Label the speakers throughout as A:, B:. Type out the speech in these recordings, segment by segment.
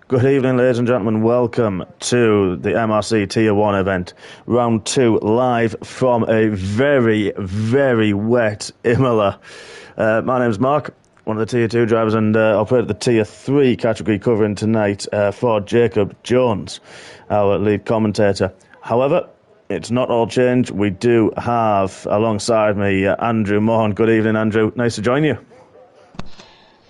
A: Good evening, ladies and gentlemen. Welcome to the MRC Tier 1 event. Round 2, live from a very, very wet Imola. My name's Mark, one of the Tier 2 drivers, and I'll play at the Tier 3 category covering tonight for Jacob Jones, our lead commentator. However, it's not all changed. We do have, alongside me, Andrew Mahon. Good evening, Andrew. Nice to join you.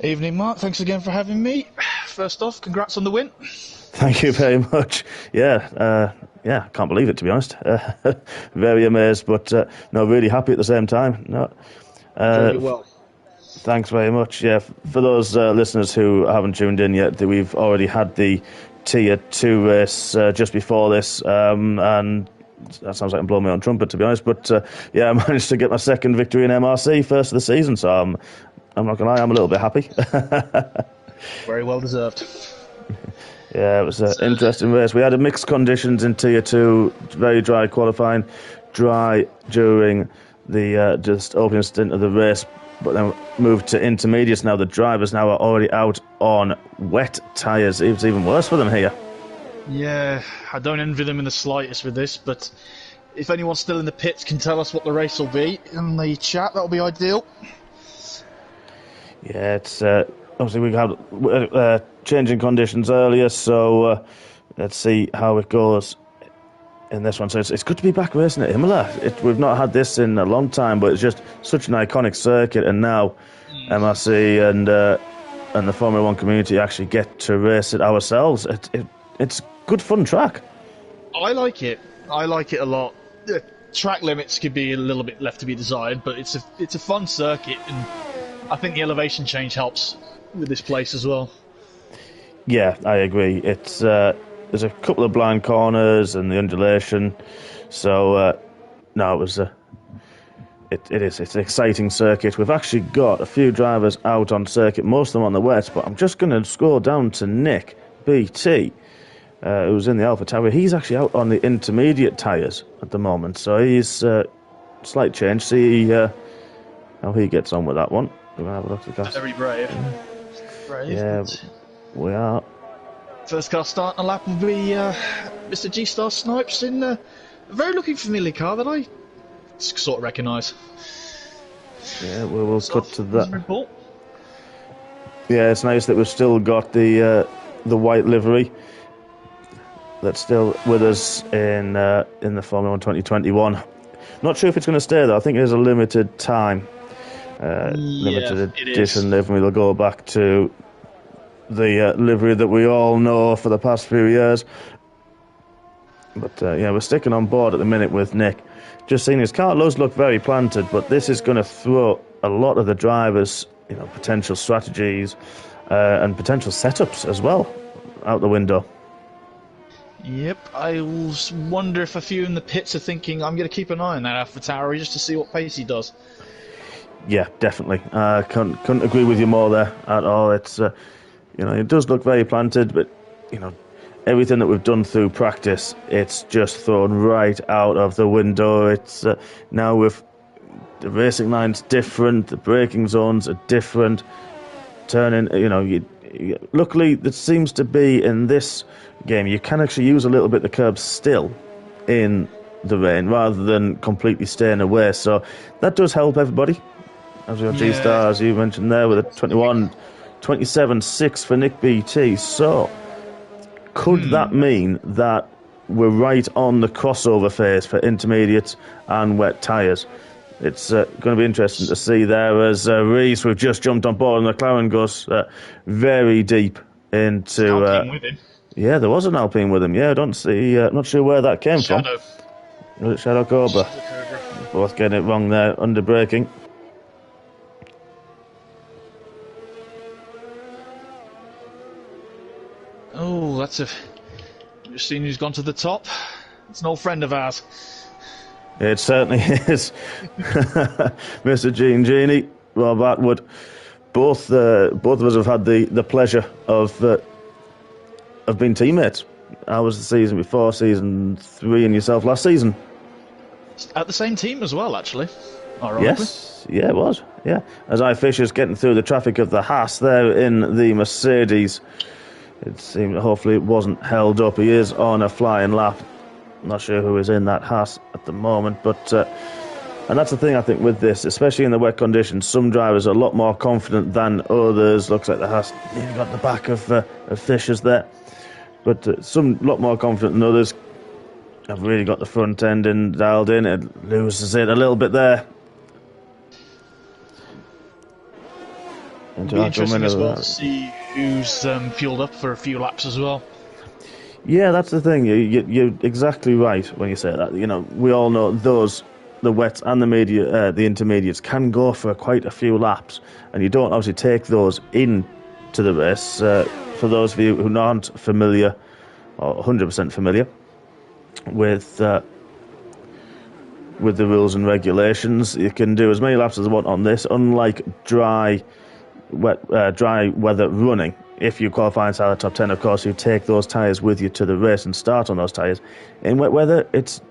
B: Evening, Mark. Thanks again for having me. First off, congrats on the win.
A: Thank you very much. Yeah, can't believe it, to be honest. Very amazed, but no, really happy at the same time. No,
B: Very well.
A: Thanks very much. Yeah, for those listeners who haven't tuned in yet, we've already had the Tier 2 race just before this, and that sounds like I'm blowing my own trumpet, to be honest, but I managed to get my second victory in MRC, first of the season, so I'm not going to lie, I'm a little bit happy.
B: Very well deserved.
A: Yeah, it was an interesting race. We had mixed conditions in Tier 2, very dry qualifying, dry during the just opening stint of the race, but then moved to intermediates. Now the drivers now are already out on wet tyres. It's even worse for them here.
B: Yeah, I don't envy them in the slightest with this, but if anyone's still in the pits can tell us what the race will be in the chat, that'll be ideal.
A: Yeah, it's obviously we had changing conditions earlier, so let's see how it goes in this one. So it's good to be back racing at Imola. We've not had this in a long time, but it's just such an iconic circuit, and now MRC and the Formula 1 community actually get to race it ourselves. It's good fun track.
B: I like it. I like it a lot. The track limits could be a little bit left to be desired, but it's a fun circuit, and I think the elevation change helps with this place as well.
A: Yeah, I agree. It's there's a couple of blind corners and the undulation, so it's an exciting circuit. We've actually got a few drivers out on circuit, most of them on the wet, but I'm just going to scroll down to Nick BT, who's in the Alpha Tower. He's actually out on the intermediate tyres at the moment, so he's slight change. See how he gets on with that one. We're going to have a look at the car.
B: Very brave.
A: Yeah, we are.
B: First car starting a lap will be Mr. G-Star Snipes in a very looking familiar car that I sort of recognise.
A: Yeah, we'll cut to that. Yeah, it's nice that we've still got the white livery that's still with us in the Formula 1 2021. Not sure if it's going to stay though. I think it is a limited time. Limited edition livery. We'll go back to the livery that we all know for the past few years. But we're sticking on board at the minute with Nick. Just seeing his car does look very planted, but this is going to throw a lot of the drivers, potential strategies and potential setups as well out the window.
B: Yep, I wonder if a few in the pits are thinking, I'm going to keep an eye on that AlphaTauri just to see what pace he does.
A: Yeah, definitely. Couldn't agree with you more there at all. It's it does look very planted, but everything that we've done through practice, it's just thrown right out of the window. It's now with the racing lines different, the braking zones are different. Turning, luckily, it seems to be in this game you can actually use a little bit the curbs still in the rain rather than completely staying away. So that does help everybody. As your G-Star, as you mentioned there, with a 27.6 for Nick BT. So, could that mean that we're right on the crossover phase for intermediates and wet tyres? It's going to be interesting to see there as Reese, we've just jumped on board and McLaren goes very deep into...
B: Alpine with him.
A: Yeah, there was an Alpine with him. Yeah, I don't see... not sure where that came from. Was it Shadow Cobra? Both getting it wrong there, under braking.
B: Oh, you've seen who's gone to the top. It's an old friend of ours.
A: It certainly is. Mr. Gene Genie, Rob Atwood. Both of us have had the pleasure of being teammates. I was the season before, season 3, and yourself last season.
B: At the same team as well, actually. Ironically.
A: Yes, yeah, it was. Yeah, as Fisher's getting through the traffic of the Haas there in the Mercedes It seemed, hopefully it wasn't held up. He is on a flying lap. Not sure who is in that Haas at the moment, but and that's the thing I think with this, especially in the wet conditions, some drivers are a lot more confident than others. Looks like the Haas you've got the back of Fishers there, but some lot more confident than others. I've really got the front end dialed in. It loses it a little bit there.
B: It'll be interesting as well to see who's fueled up for a few laps as well.
A: Yeah, that's the thing. You're exactly right when you say that. You know, we all know the wets and the intermediates can go for quite a few laps, and you don't obviously take those into the race. For those of you who aren't familiar, or 100% familiar with the rules and regulations, you can do as many laps as you want on this. Unlike dry weather running, if you qualify inside the top 10, of course, you take those tyres with you to the race and start on those tyres. In wet weather, it's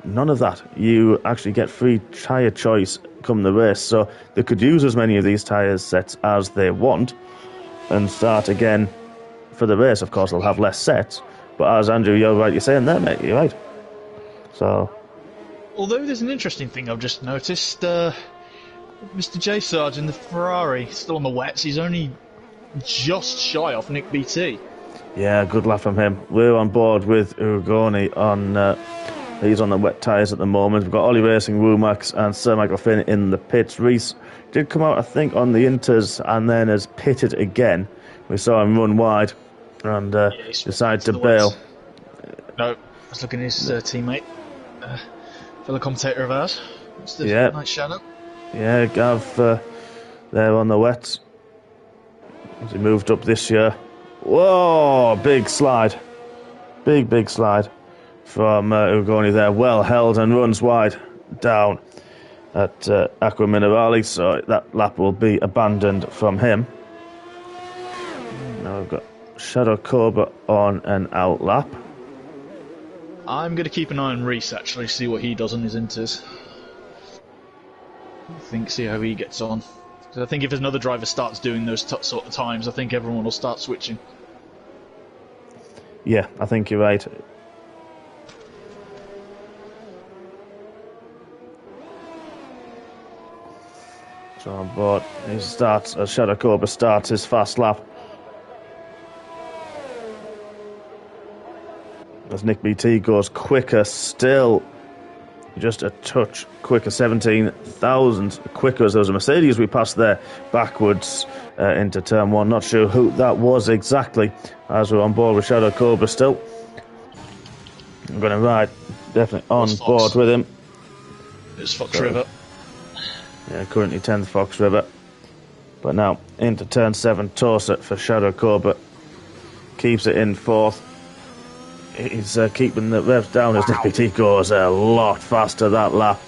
A: none of that. You actually get free tyre choice come the race, so they could use as many of these tyre sets as they want and start again for the race. Of course, they'll have less sets, but as Andrew, you're right, you're saying there, mate, you're right. So,
B: although there's an interesting thing I've just noticed, Mr. J. Sarge in the Ferrari, still on the wets, he's only just shy off Nick BT.
A: Yeah, good lap from him. We're on board with Ugoni on... he's on the wet tyres at the moment. We've got Ollie Racing, Womax and Sir Michael Finn in the pits. Reese did come out, I think, on the Inters and then has pitted again. We saw him run wide and decided to bail.
B: No, I was looking at his teammate, fellow commentator of ours. It's the Night Shadow.
A: Yeah, Gav there on the wets. As he moved up this year. Whoa, big slide. Big slide from Ugoni there. Well held and runs wide down at Aqua Minerale, so that lap will be abandoned from him. Now we've got Shadow Cobra on an out lap.
B: I'm going to keep an eye on Reese, actually, see what he does on his inters. See how he gets on. Because I think if another driver starts doing those sort of times, I think everyone will start switching.
A: Yeah, I think you're right. So on board, he starts, as Shadow Cobra starts his fast lap. As Nick BT goes quicker still. Just a touch quicker, 17,000 quicker as there was a Mercedes we passed there backwards into turn one. Not sure who that was exactly, as we're on board with Shadow Cobra still. I'm going to ride definitely on board with him.
B: It's Fox River.
A: Yeah, currently 10th Fox River. But now into turn 7, Torset for Shadow Cobra. Keeps it in 4th. He's keeping the revs down as DPT goes a lot faster that lap.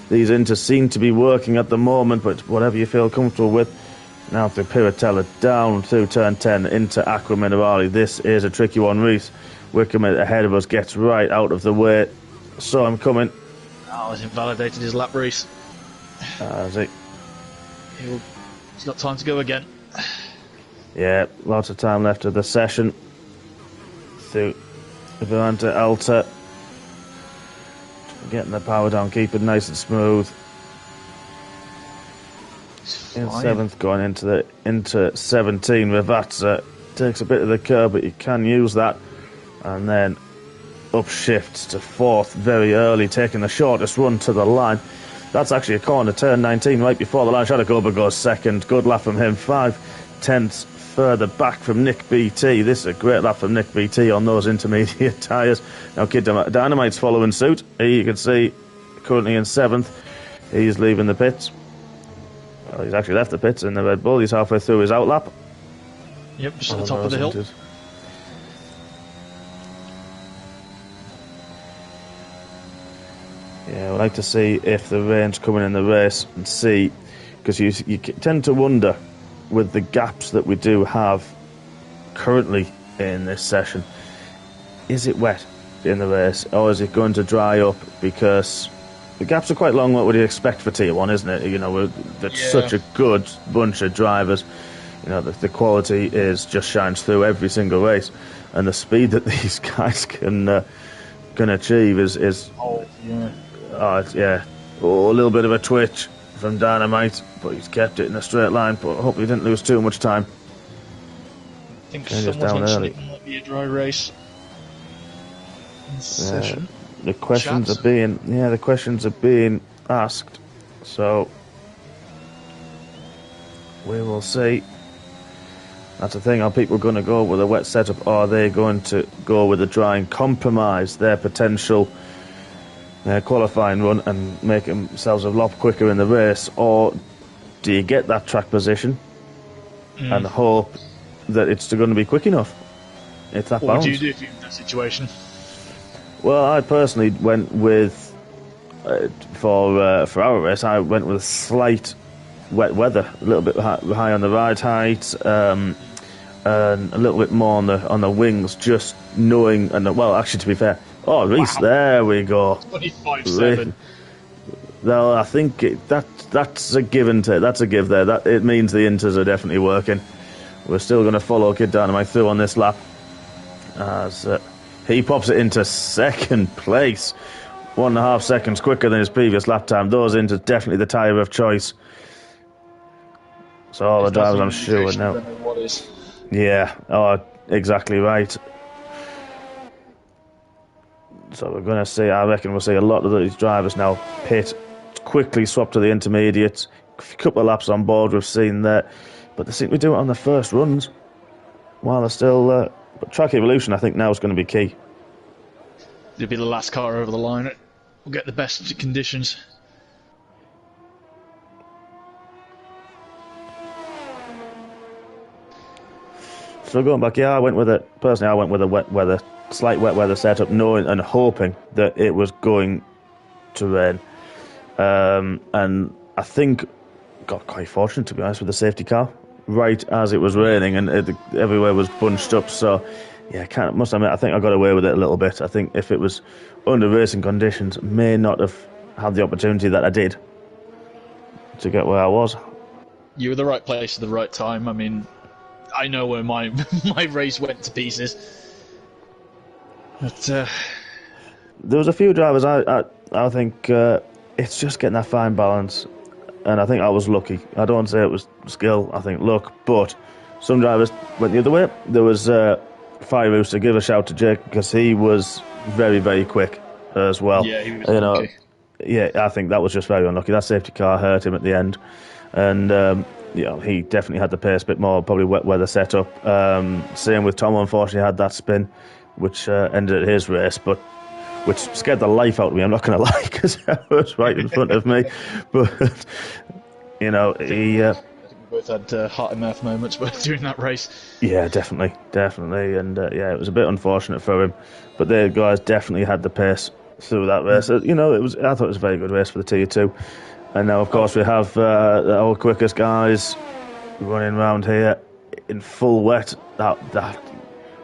A: These inters seem to be working at the moment, but whatever you feel comfortable with. Now through Piratella, down through turn 10 into Aqua Minerale. This is a tricky one. Reese Wickham ahead of us gets right out of the way. Saw him coming.
B: Oh, he's invalidated his lap, Reese.
A: Has he?
B: He's got time to go again.
A: Yeah, lots of time left of the session. Through Veranta Alta, getting the power down, keep it nice and smooth. In 7th, going into 17. Rivatza takes a bit of the curb, but you can use that, and then upshifts to 4th very early, taking the shortest run to the line. That's actually a corner, turn 19, right before the line. Shadow Cobra goes 2nd. Good lap from him. 5/10 further back from Nick BT. This is a great lap from Nick BT on those intermediate tyres. Now Kid Dynamite's following suit. You can see currently in 7th. He's leaving the pits. Well, he's actually left the pits in the Red Bull. He's halfway through his out lap.
B: Yep, just at the top of the hill.
A: Yeah, I'd like to see if the rain's coming in the race and see, because you tend to wonder with the gaps that we do have currently in this session, is it wet in the race or is it going to dry up? Because the gaps are quite long. What would you expect for Tier 1, isn't it? You know, that's such a good bunch of drivers. You know, the quality just shines through every single race, and the speed that these guys can achieve is yeah, a little bit of a twitch from Dynamite, but he's kept it in a straight line. But hopefully he didn't lose too much time.
B: I think someone mentioned it might be a dry race.
A: The questions are being asked, so we will see. That's the thing. Are people going to go with a wet setup, or are they going to go with a dry and compromise their potential qualifying run and make themselves a lot quicker in the race? Or do you get that track position and hope that it's going to be quick enough? It's that balance.
B: What would you do if you're in that situation?
A: Well, I personally went with for our race. I went with slight wet weather, a little bit high on the ride height, and a little bit more on the wings. Just knowing, actually, to be fair, Reese, there we go.
B: 25.7.
A: Well, I think that's a give and take. That's a give there. That it means the inters are definitely working. We're still going to follow Kid Dynamite through on this lap as he pops it into second place, 1.5 seconds quicker than his previous lap time. Those inters definitely the tyre of choice. So all the drivers, I'm sure, now. Yeah, exactly right. So we're going to see, I reckon we'll see a lot of these drivers now pit, quickly swap to the intermediates. A couple of laps on board, we've seen that. But they seem to do it on the first runs while they're still... but track evolution, I think, now is going to be key.
B: It'll be the last car over the line. We'll get the best conditions.
A: So going back, I went with a slight wet weather setup, knowing and hoping that it was going to rain. And I think got quite fortunate, to be honest, with the safety car. Right as it was raining and everywhere was bunched up. So, yeah, must admit, I think I got away with it a little bit. I think if it was under racing conditions, may not have had the opportunity that I did to get where I was.
B: You were the right place at the right time. I mean, I know where my race went to pieces. But
A: there was a few drivers. I think it's just getting that fine balance, and I think I was lucky. I don't say it was skill. I think luck. But some drivers went the other way. There was Fire Rooster. Give a shout to Jake because he was very, very quick as well.
B: Yeah, he was lucky.
A: Yeah, I think that was just very unlucky. That safety car hurt him at the end, and. He definitely had the pace a bit more, probably wet weather setup. Same with Tom, unfortunately, had that spin, which ended his race, but which scared the life out of me, I'm not going to lie, because it was right in front of me. But, he... I think
B: we both had heart and mouth moments during that race.
A: Yeah, definitely. And, it was a bit unfortunate for him. But the guys definitely had the pace through that race. I thought it was a very good race for the Tier 2. And now, of course, we have our quickest guys running around here in full wet. And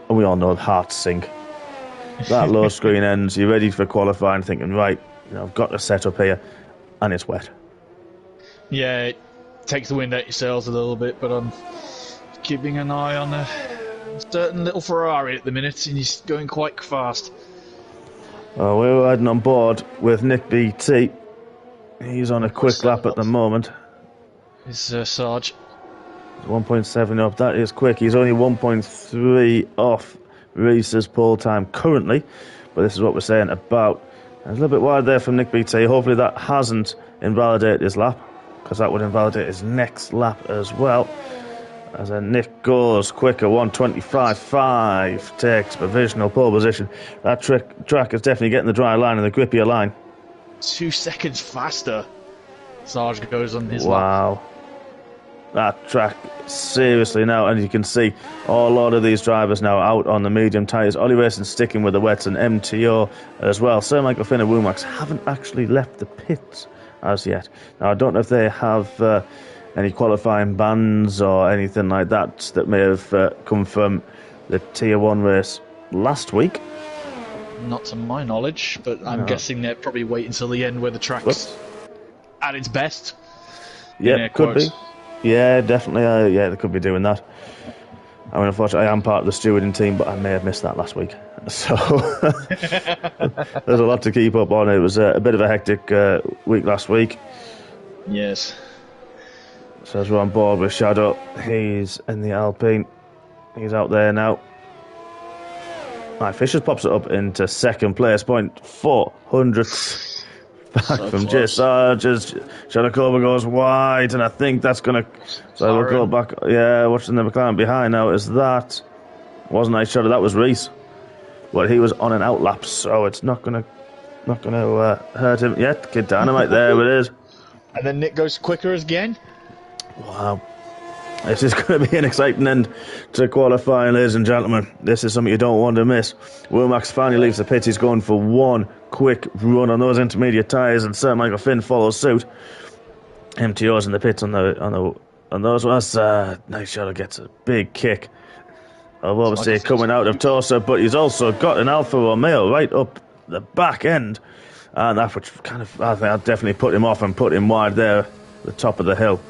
A: we all know the hearts sink. That low screen ends. You're ready for qualifying, thinking, right, I've got to set up here, and it's wet.
B: Yeah, it takes the wind out your sails a little bit, but I'm keeping an eye on a certain little Ferrari at the minute, and he's going quite fast.
A: We're riding on board with Nick BT. He's on a quick lap at the moment.
B: Is Sarge
A: 1.7 up? That is quick. He's only 1.3 off Reese's pole time currently, but this is what we're saying about. A little bit wide there from Nick BT. Hopefully that hasn't invalidated his lap, because that would invalidate his next lap as well. As Nick goes quicker, 125.5, takes provisional pole position. That track is definitely getting the dry line and the grippier line.
B: 2 seconds faster. Sarge goes on his
A: lap. That track, seriously now, and you can see a lot of these drivers now out on the medium tyres. Ollie Racing sticking with the wets, and MTO as well. Sir Michael Finn and Woomax haven't actually left the pits as yet. Now, I don't know if they have any qualifying bans or anything like that may have come from the Tier 1 race last week.
B: Not to my knowledge, but I'm guessing they'll probably wait until the end where the track's at its best.
A: Yeah, could be. Yeah, definitely. Yeah, they could be doing that. I mean, unfortunately, I am part of the stewarding team, but I may have missed that last week. So there's a lot to keep up on. It was a bit of a hectic week last week.
B: Yes.
A: So as we're on board with Shadow, he's in the Alpine. He's out there now. Right, Fishers pops it up into second place, 0.400 back
B: So
A: from
B: close.
A: Sarge as Shadakova goes wide, and I think that's going to... So we'll go back... Yeah, watching the McLaren behind now is that... Wasn't I Shadow? That was Reese. But he was on an outlap, so it's not going to hurt him yet. Kid Dynamite, there it is.
B: And then Nick goes quicker again.
A: Wow. This is going to be an exciting end to qualifying, ladies and gentlemen. This is something you don't want to miss. Wilmax finally leaves the pit. He's going for one quick run on those intermediate tyres, and Sir Michael Finn follows suit. MTO's in the pits on those ones. Nice Shadow gets a big kick. Obviously coming out of Torsa, but he's also got an Alfa Romeo right up the back end, and that which kind of, I think I'd definitely put him off and put him wide there, the top of the hill.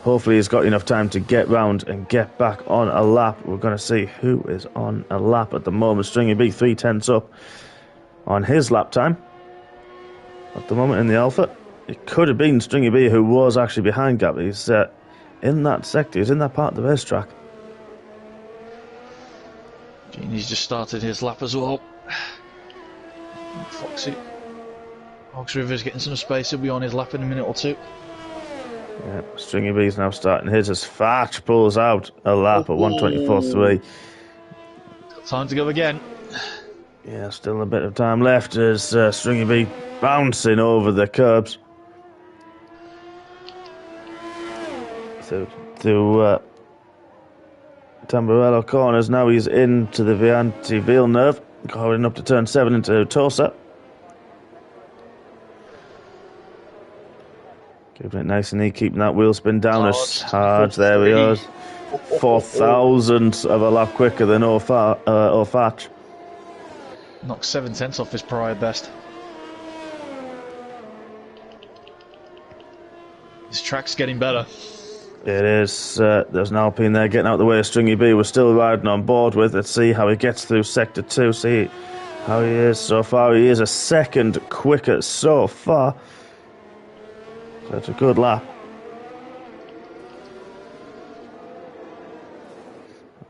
A: Hopefully he's got enough time to get round and get back on a lap. We're going to see who is on a lap at the moment. Stringy B 3/10 up on his lap time at the moment in the Alpha. It could have been Stringy B who was actually behind Gap. He's in that sector, he's in that part of the racetrack.
B: Genie's just started his lap as well. Foxy. Fox River's getting some space. He'll be on his lap in a minute or two.
A: Yeah, Stringy B's now starting his as Fatch pulls out a lap at 1:24.3.
B: Time to go again.
A: Yeah, still a bit of time left as Stringy B bouncing over the curbs. Through Tamburello corners. Now he's into the Vianti Villeneuve, going up to turn 7 into Torsa. Keeping it nice and neat, keeping that wheel spin down as hard. There he goes. 4,000 of a lap quicker than O'Fatch.
B: Knocked 7/10 off his prior best. This track's getting better.
A: It is. There's an Alpine there getting out of the way. Stringy B was still riding on board with. Let's see how he gets through Sector 2. See how he is so far. He is a second quicker so far. That's a good lap.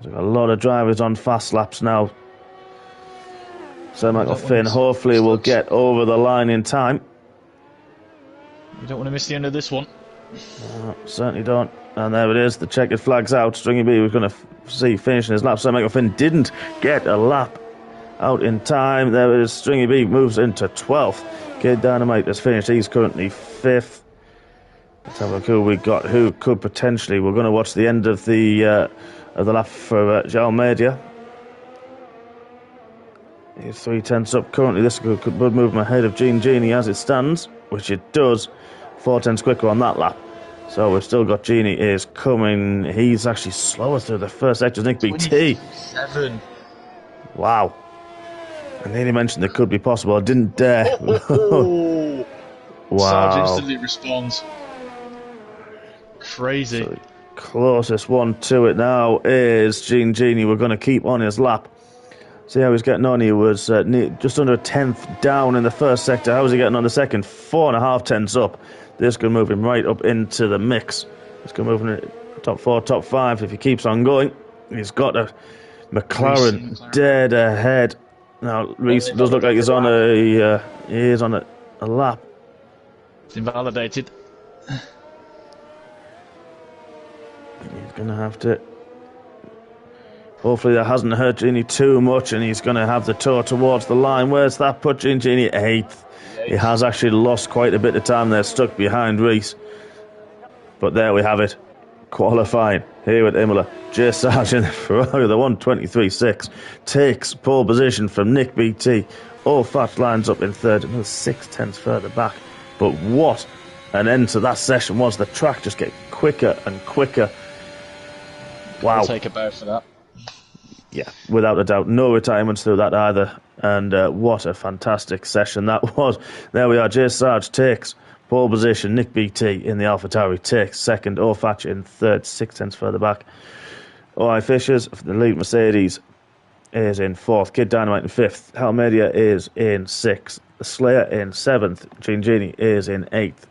A: There's a lot of drivers on fast laps now. Sir Michael Finn hopefully will get over the line in time.
B: You don't want to miss the end of this one.
A: No, certainly don't. And there it is, the checkered flag's out. Stringy B was going to see finishing his lap. Sir Michael Finn didn't get a lap out in time. There it is, Stringy B moves into 12th. Kid Dynamite has finished, he's currently 5th. Let's have a look who we got, who could potentially. We're going to watch the end of the lap for Jalmedia. He's 3/10 up currently. This could move him ahead of Genie as it stands, which it does. 4/10 quicker on that lap. So we've still got Genie is coming. He's actually slower through the first sector. Nick BT.
B: 7.
A: Wow. I nearly mentioned it could be possible. I didn't dare.
B: Wow. Sarge instantly responds. Crazy.
A: So closest one to it now is Genie. We're going to keep on his lap. See how he's getting on. He was just under a 10th down in the first sector. How is he getting on the second? 4.5 up. This could move him right up into the mix. This could move him in top 4, top 5 if he keeps on going. He's got a McLaren dead ahead. Now Reese does look like he's on a lap.
B: It's invalidated.
A: He's going to have to... Hopefully that hasn't hurt Genie too much, and he's going to have the tow towards the line. Where's that put Genie? 8th. He has actually lost quite a bit of time there, stuck behind Reese. But there we have it. Qualifying here at Imola. J. Sarge in the Ferrari, the 1:23.6, takes pole position from Nick BT. O'Fatch lines up in third, another 6/10 further back. But what an end to that session was. The track just getting quicker and quicker. Wow.
B: I'll take a bow for that.
A: Yeah, without a doubt. No retirements through that either. And what a fantastic session that was. There we are. J. Sarge takes Pole position, Nick BT in the AlphaTauri takes second. O'Fatch in third, 6 tenths further back. O.I. Fishers for the Elite Mercedes is in fourth. Kid Dynamite in fifth. Halmedia is in sixth. Slayer in seventh. Gene Genie is in eighth.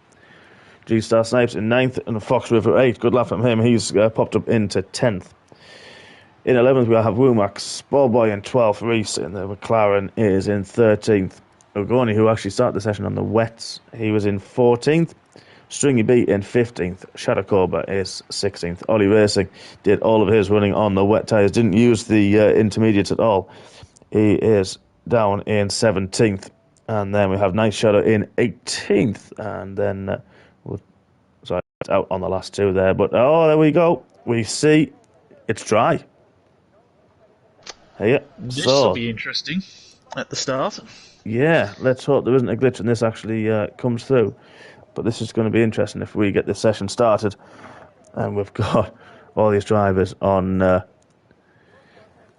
A: G-Star Snipes in ninth. And Fox River 8. Good laugh from him. He's popped up into 10th. In 11th, we have Woomax. Ballboy in 12th. Reese in the McLaren is in 13th. Ogoni, who actually started the session on the wets, he was in 14th. Stringy B in 15th. Shadow Cobra is 16th. Ollie Racing did all of his running on the wet tyres. Didn't use the intermediates at all. He is down in 17th. And then we have Night Shadow in 18th. And then, sorry, out on the last two there. But, oh, there we go. We see it's dry. Here.
B: This will be interesting at the start.
A: Yeah, let's hope there isn't a glitch and this actually comes through. But this is going to be interesting if we get this session started. And we've got all these drivers on...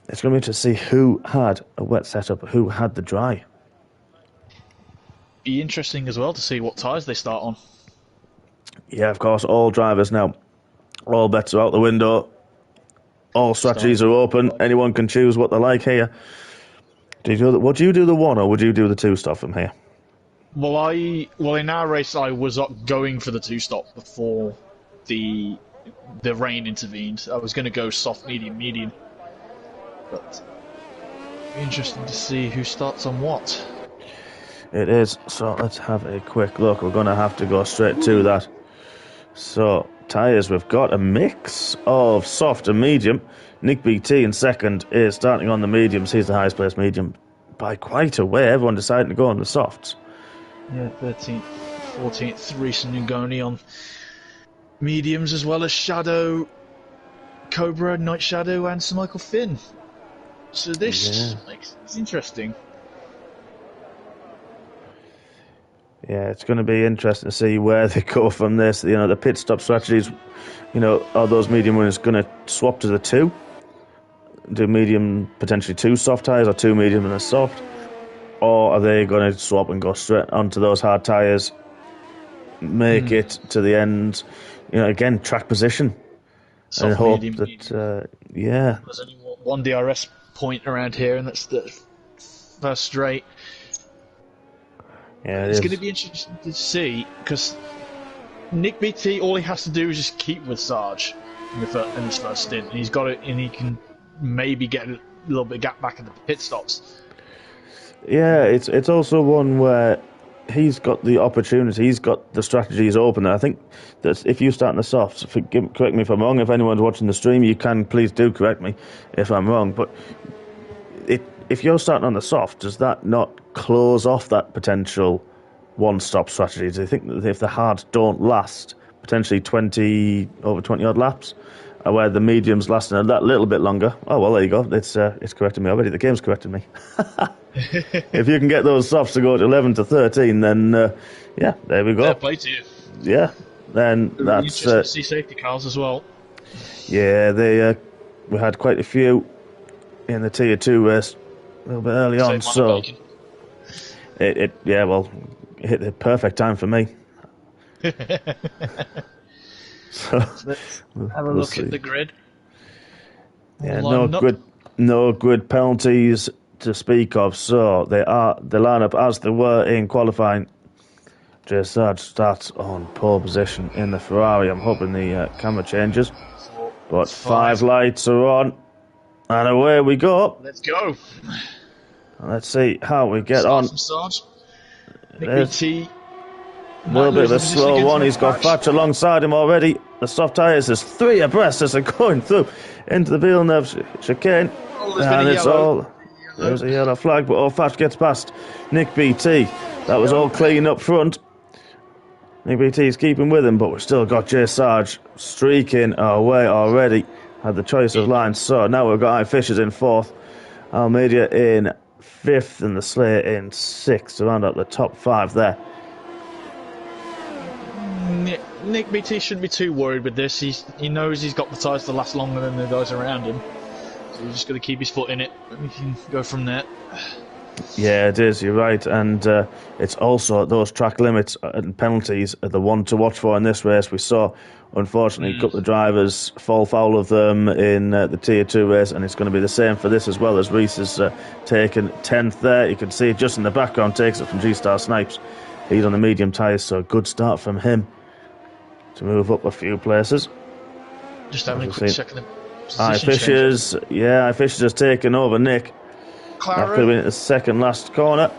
A: it's going to be interesting to see who had a wet setup, who had the dry.
B: Be interesting as well to see what tyres they start on.
A: Yeah, of course, all drivers now. All bets are out the window. All strategies are open. Anyone can choose what they like here. Would you do the 1 or would you do the 2 stop from here?
B: Well, in our race, I was going for the 2 stop before the rain intervened. I was going to go soft, medium, medium. But it'll be interesting to see who starts on what.
A: It is. So let's have a quick look. We're going to have to go straight to that. So tyres, we've got a mix of soft and medium. Nick BT in second is starting on the mediums. He's the highest placed medium by quite a way. Everyone deciding to go on the softs.
B: Yeah, 13th, 14th, Reese and Ngoni on mediums, as well as Shadow, Cobra, Night Shadow, and Sir Michael Finn. So this makes it's interesting.
A: Yeah, it's going to be interesting to see where they go from this. You know, the pit stop strategies, you know, are those medium winners going to swap to the 2? Do medium, potentially 2 soft tyres or 2 medium and a soft? Or are they going to swap and go straight onto those hard tyres, make it to the end, you know, again, track position.
B: Soft,
A: and hope
B: medium,
A: that, yeah.
B: There's only one DRS point around here, and that's the first straight.
A: Yeah,
B: it's going to be interesting to see, because Nick BT, all he has to do is just keep with Sarge in his first stint, and he's got it, and he can maybe get a little bit of gap back in the pit stops.
A: Yeah, it's also one where he's got the opportunity, he's got the strategies open. And I think that if you start in the softs, correct me if I'm wrong, if anyone's watching the stream, you can please do correct me if I'm wrong, but if you're starting on the soft, does that not close off that potential one-stop strategy? Do you think that if the hards don't last, potentially over 20 odd laps, where the mediums lasting that little bit longer? Oh well, there you go. It's corrected me already. The game's corrected me. If you can get those softs to go to 11 to 13, then yeah, there we go.
B: Fair play to you.
A: Yeah, then that's
B: interesting to see safety cars as well.
A: Yeah, we had quite a few in the tier 2 race a little bit early on, so it hit the perfect time for me. So
B: let's have a look at the grid.
A: Yeah, no grid penalties to speak of. So they are the lineup as they were in qualifying. Jay Sarge starts on pole position in the Ferrari. I'm hoping the camera changes, but 5 lights are on, and away we go.
B: Let's go.
A: Let's see how we get on.
B: Nick BT.
A: A little bit of a slow one. He's got Thatch alongside him already. The soft tyres, there's 3 abreast as they're going through into the Villeneuve chicane. And it's all... There's a yellow flag, but Thatch gets past Nick BT. That was all clean up front. Nick BT's keeping with him, but we've still got Jay Sarge streaking away already. Had the choice of lines, so now we've got I Fishers in 4th. Almeida in 5th and the Slayer in 6th to round up the top 5 there.
B: Nick BT shouldn't be too worried with this. He knows he's got the tyres to last longer than the guys around him. So he's just got to keep his foot in it, and we can go from there.
A: Yeah, it is. You're right, and it's also those track limits and penalties are the one to watch for in this race. We saw, unfortunately, a couple of drivers fall foul of them in the Tier 2 race, and it's going to be the same for this as well, as Reese has taken 10th there. You can see it just in the background, takes it from G-Star Snipes. He's on the medium tyres, so a good start from him to move up a few places.
B: Just having a quick check of the
A: I Fishers, I Fishers has taken over Nick. That could have been the second last corner.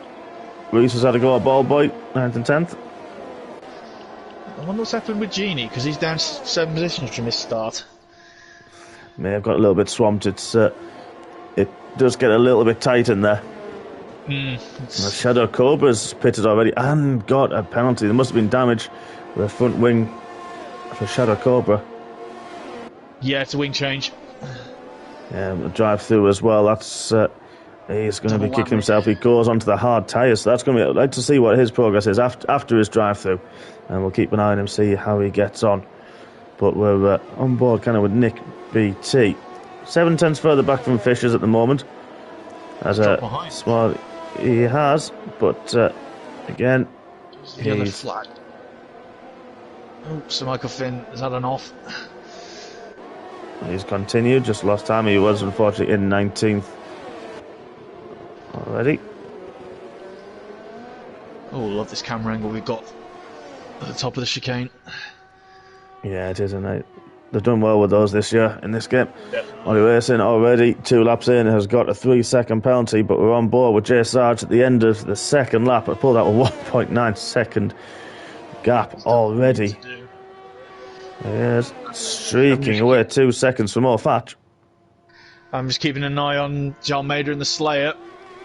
A: Reese has had a go at ball boy, 9th and 10th.
B: I wonder what's happened with Genie, because he's down 7 positions from his start.
A: May have got a little bit swamped. It does get a little bit tight in there. The Shadow Cobra's pitted already and got a penalty. There must have been damage with the front wing for Shadow Cobra.
B: Yeah, it's a wing change.
A: Yeah, drive through as well. That's he's going to be kicking himself. He goes onto the hard tyres. So that's going to be. I'd like to see what his progress is after his drive through, and we'll keep an eye on him, see how he gets on. But we're on board kind of with Nick BT. 7 tenths further back from Fishers at the moment. As a small, he has, but again,
B: the other flag. Oh, so Michael Finn has had an off.
A: He's continued. Just last time he was unfortunately in 19th already.
B: Oh, love this camera angle we've got at the top of the chicane.
A: Yeah, it is, and they've done well with those this year in this game.
B: Yep.
A: Ollie Racing already 2 laps in has got a 3-second penalty, but we're on board with Jay Sarge at the end of the second lap. I pulled out a 1.9 second gap already. Yes, streaking away 2 seconds for more Fatch.
B: I'm just keeping an eye on John Mader and the Slayer.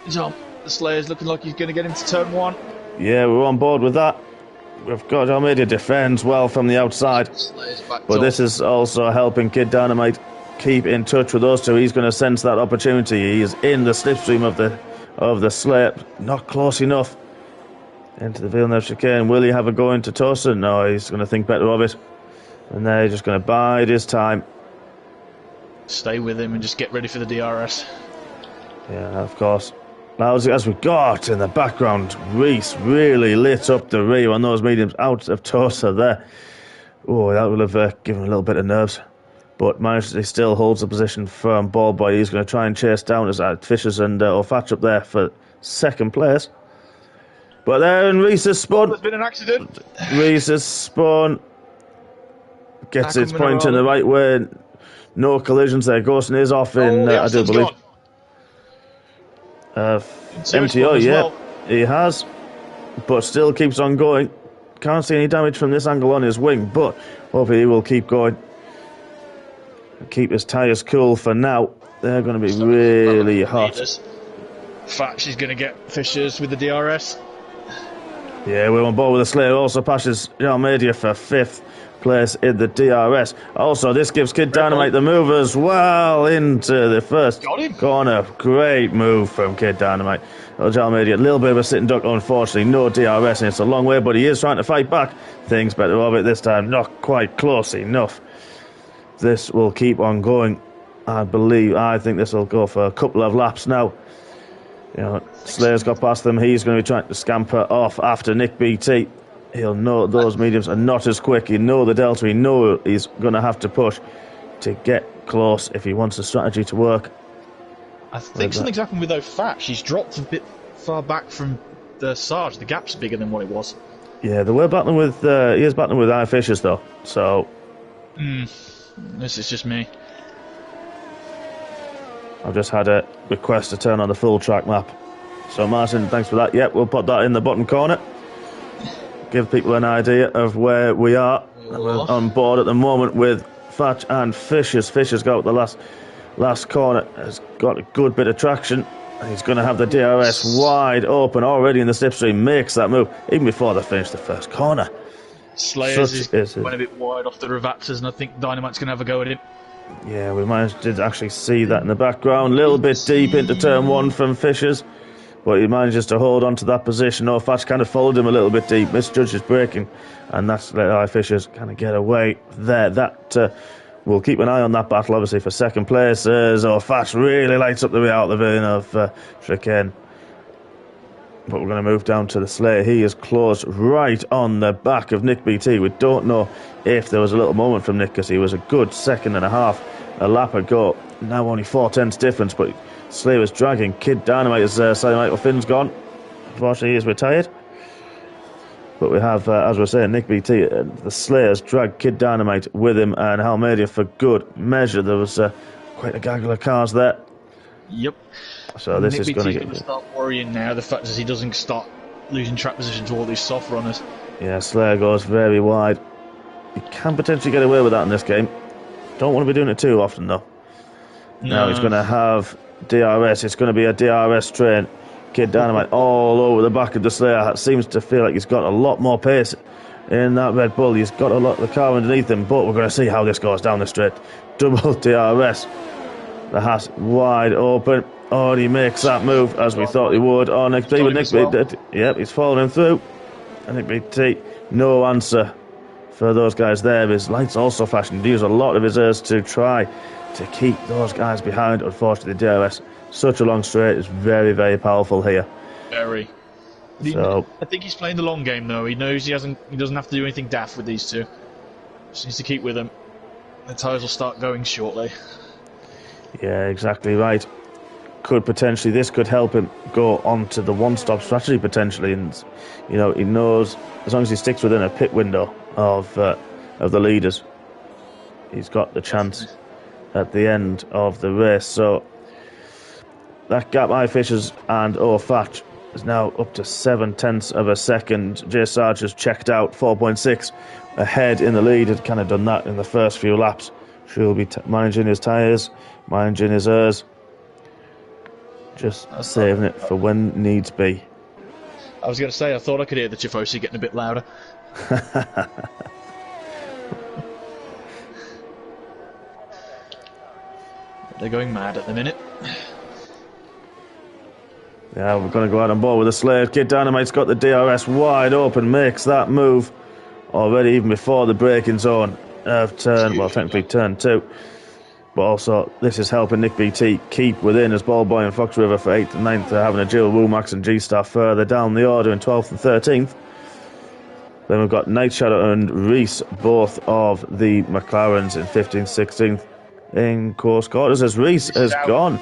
B: The Slayer's looking like he's going to get into turn 1.
A: Yeah, we're on board with that. We've got Almeida defends well from the outside, but this is also helping Kid Dynamite keep in touch with those two. He's going to sense that opportunity. He is in the slipstream of the Slayer, not close enough into the Villeneuve chicane. Will he have a go into Tosin? No, he's going to think better of it, and they're just going to bide his time.
B: Stay with him and just get ready for the DRS.
A: Yeah, of course. Now, as we got in the background, Reese really lit up the rear on those mediums out of Tosa there. Oh, that will have given him a little bit of nerves. But he still holds the position firm. Ball boy, he's going to try and chase down his Fishers and O'Fatch up there for second place. But then Reese has spun.
B: There's been an accident.
A: Reese has spun. Gets its point in the right way. No collisions there. Ghosting is off in, I do believe. MTO, yeah, well. He has, but still keeps on going. Can't see any damage from this angle on his wing, but hopefully he will keep going. Keep his tyres cool for now. They're going to be really hot.
B: Fatch is going to get Fishers with the DRS.
A: Yeah, we're on board with the Slayer. Also passes Almeida for 5th place in the DRS. Also, this gives Kid Dynamite the move as well into the first corner. Great move from Kid Dynamite. Almeida, a little bit of a sitting duck, unfortunately. No DRS, and it's a long way, but he is trying to fight back. Things better of it this time. Not quite close enough. This will keep on going. I think this will go for a couple of laps now. You know, Slayer's got past them. He's going to be trying to scamper off after Nick BT. He'll know those mediums are not as quick. He'll know the delta. He knows he's going to have to push to get close if he wants the strategy to work.
B: I think something's happened with O'Fatch. He's dropped a bit far back from the Sarge. The gap's bigger than what it was.
A: Yeah, they were battling with. He is battling with Fishers though. So.
B: This is just me.
A: I've just had a request to turn on the full track map. So Martin, thanks for that. Yep, we'll put that in the bottom corner. Give people an idea of where we are. We're on board at the moment with Fatch and Fishers. Fishers got the last corner. Has got a good bit of traction. He's going to have the DRS wide open already in the slipstream. Makes that move even before they finish the first corner.
B: Slayers went a bit wide off the Ravatzas, and I think Dynamite's going to have a go at him.
A: Yeah, we managed to actually see that in the background. A little bit deep into turn 1 from Fishers. But he manages to hold on to that position. Fatch kind of followed him a little bit deep, misjudges braking, and that's let Fishers kind of get away there. That we'll keep an eye on that battle, obviously, for second place. Fatch really lights up the way out of the Villeneuve chicane. But we're going to move down to the Slayer. He is close right on the back of Nick BT. We don't know if there was a little moment from Nick because he was a good second and a half a lap ago. Now only 4/10 difference, but Slayer is dragging. Kid Dynamite is saying Michael Finn's gone. Unfortunately, he is retired. But we have, as we're saying, Nick BT, the Slayers drag Kid Dynamite with him and Halmedia for good measure. There was quite a gaggle of cars there.
B: Yep.
A: So this
B: Nick
A: is going
B: to start worrying now. The fact is he doesn't start losing track position to all these soft runners.
A: Yeah, Slayer goes very wide. You can potentially get away with that in this game. Don't want to be doing it too often though.
B: No.
A: Now he's going to have DRS. It's going to be a DRS train. Kid Dynamite all over the back of the Slayer. Seems to feel like he's got a lot more pace in that Red Bull. He's got a lot of the car underneath him, but we're going to see how this goes down the straight. Double DRS. The Haas wide open. Oh, and he makes that move as we thought he would. Oh, Nick B. Yep, he's following through. And Nick BT, no answer for those guys there. His lights also flashing. He used a lot of his airs to try to keep those guys behind. Unfortunately, the DRS, such a long straight, is very, very powerful here.
B: Very.
A: So,
B: I think he's playing the long game though. He knows he doesn't have to do anything daft with these two. Just needs to keep with them. The tyres will start going shortly.
A: Yeah, exactly right. This could help him go on to the one-stop strategy potentially, and you know, he knows as long as he sticks within a pit window of the leaders, he's got the chance at the end of the race. So that gap, iFishers and Fatch, is now up to 7/10 of a second. Jay Sarge has checked out, 4.6 ahead in the lead. Had kind of done that in the first few laps. She'll be managing his tyres, managing his airs. Just saving it for when needs be.
B: I was going to say, I thought I could hear the Tifosi getting a bit louder. They're going mad at the minute.
A: Yeah, we're going to go out on board with the Slayer. Kid Dynamite's got the DRS wide open, makes that move already even before the braking zone of technically turn 2. But also, this is helping Nick BT keep within as Ballboy and Fox River for 8th and 9th. They're having a Jill, Rumax and G-Star further down the order in 12th and 13th. Then we've got Night Shadow and Reese, both of the McLarens in 15th, 16th in course quarters as Reese has gone.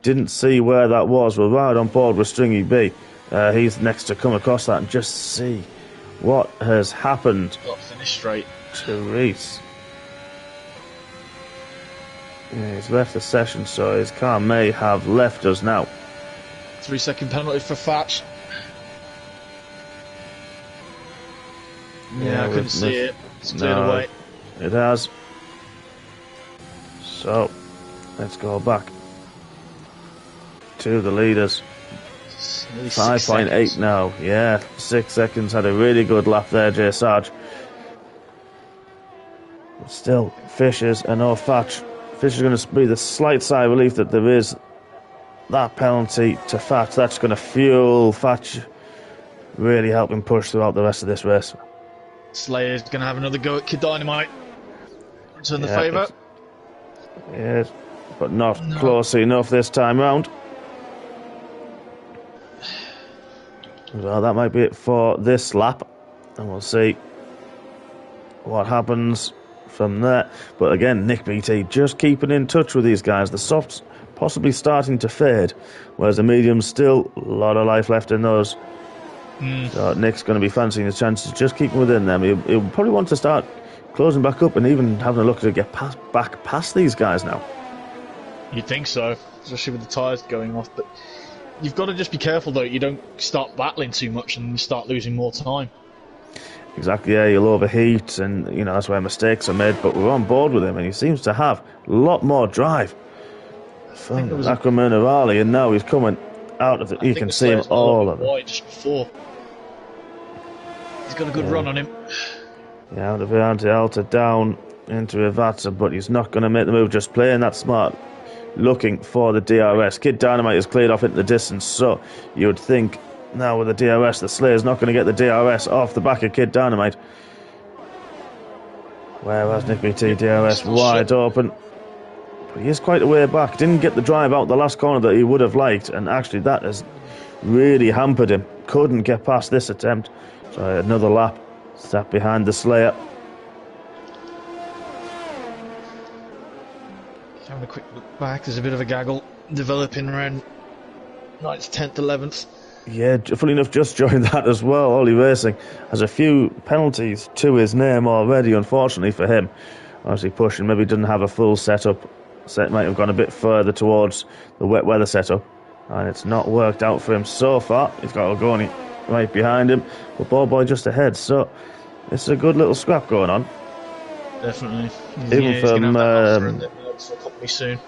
A: Didn't see where that was. We're right on board with Stringy B. He's next to come across that and just see what has happened
B: Finish straight
A: to Reese. Yeah, he's left the session, so his car may have left us now.
B: 3-second penalty for Thatch. Yeah, I couldn't see it. It's cleared away.
A: It has. So, let's go back to the leaders. 5.8 now. Yeah, 6 seconds. Had a really good lap there, Jay Sarge. But still, Fishers and Fatch. Fish is going to breathe a slight sigh of relief that there is that penalty to Fatch. That's going to fuel Fatch, really help him push throughout the rest of this race.
B: Slayer's going to have another go at Kid Dynamite. Return the favour.
A: Yes, but not close enough this time round. Well, that might be it for this lap, and we'll see what happens from there. But again, Nick BT just keeping in touch with these guys. The softs possibly starting to fade, whereas the mediums still a lot of life left in those. So Nick's going to be fancying his chances, just keeping within them. He'll probably want to start closing back up and even having a look to get back past these guys now.
B: You'd think so, especially with the tyres going off. But you've got to just be careful though, you don't start battling too much and start losing more time.
A: Exactly, yeah, you'll overheat, and you know that's where mistakes are made. But we're on board with him, and he seems to have a lot more drive from Acromanarali, and now he's coming out of it. You can see him all of it.
B: Just before, he's got a good run on him.
A: Yeah, out of Viante Alta down into Ivatsa, but he's not going to make the move. Just playing that smart, looking for the DRS. Kid Dynamite is cleared off into the distance, so you would think. Now with the DRS, the Slayer's not going to get the DRS off the back of Kid Dynamite. Whereas Nick BT DRS wide open. But he is quite a way back. Didn't get the drive out the last corner that he would have liked, and actually that has really hampered him. Couldn't get past this attempt. So another lap. Sat behind the Slayer.
B: Having a quick look back, there's a bit of a gaggle developing around Knight's 10th, 11th.
A: Yeah, fully enough, just joined that as well. Ollie Racing has a few penalties to his name already, unfortunately for him. Obviously pushing, maybe didn't have a full setup. Set might have gone a bit further towards the wet weather setup, and it's not worked out for him so far. He's got Ogoni right behind him, but Ballboy just ahead, so it's a good little scrap going on.
B: Definitely.
A: Even from
B: for company soon.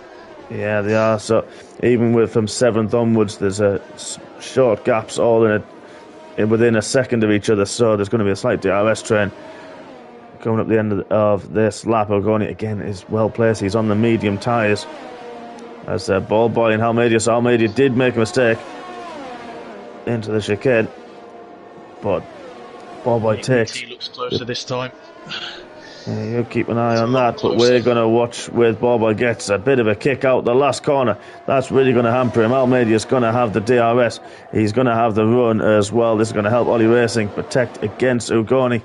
A: Yeah, they are. So even from 7th onwards, there's short gaps all within a second of each other. So there's going to be a slight DRS train coming up the end of this lap. Ogoni again is well placed. He's on the medium tyres. As Ballboy and Halmedia. So Halmedia did make a mistake into the chicane, but Ballboy takes.
B: He looks closer this time.
A: Yeah, you keep an eye on that, but we're going to watch with Ballboy gets a bit of a kick out the last corner. That's really going to hamper him. Almedia's going to have the DRS. He's going to have the run as well. This is going to help Ollie Racing protect against Ugoni.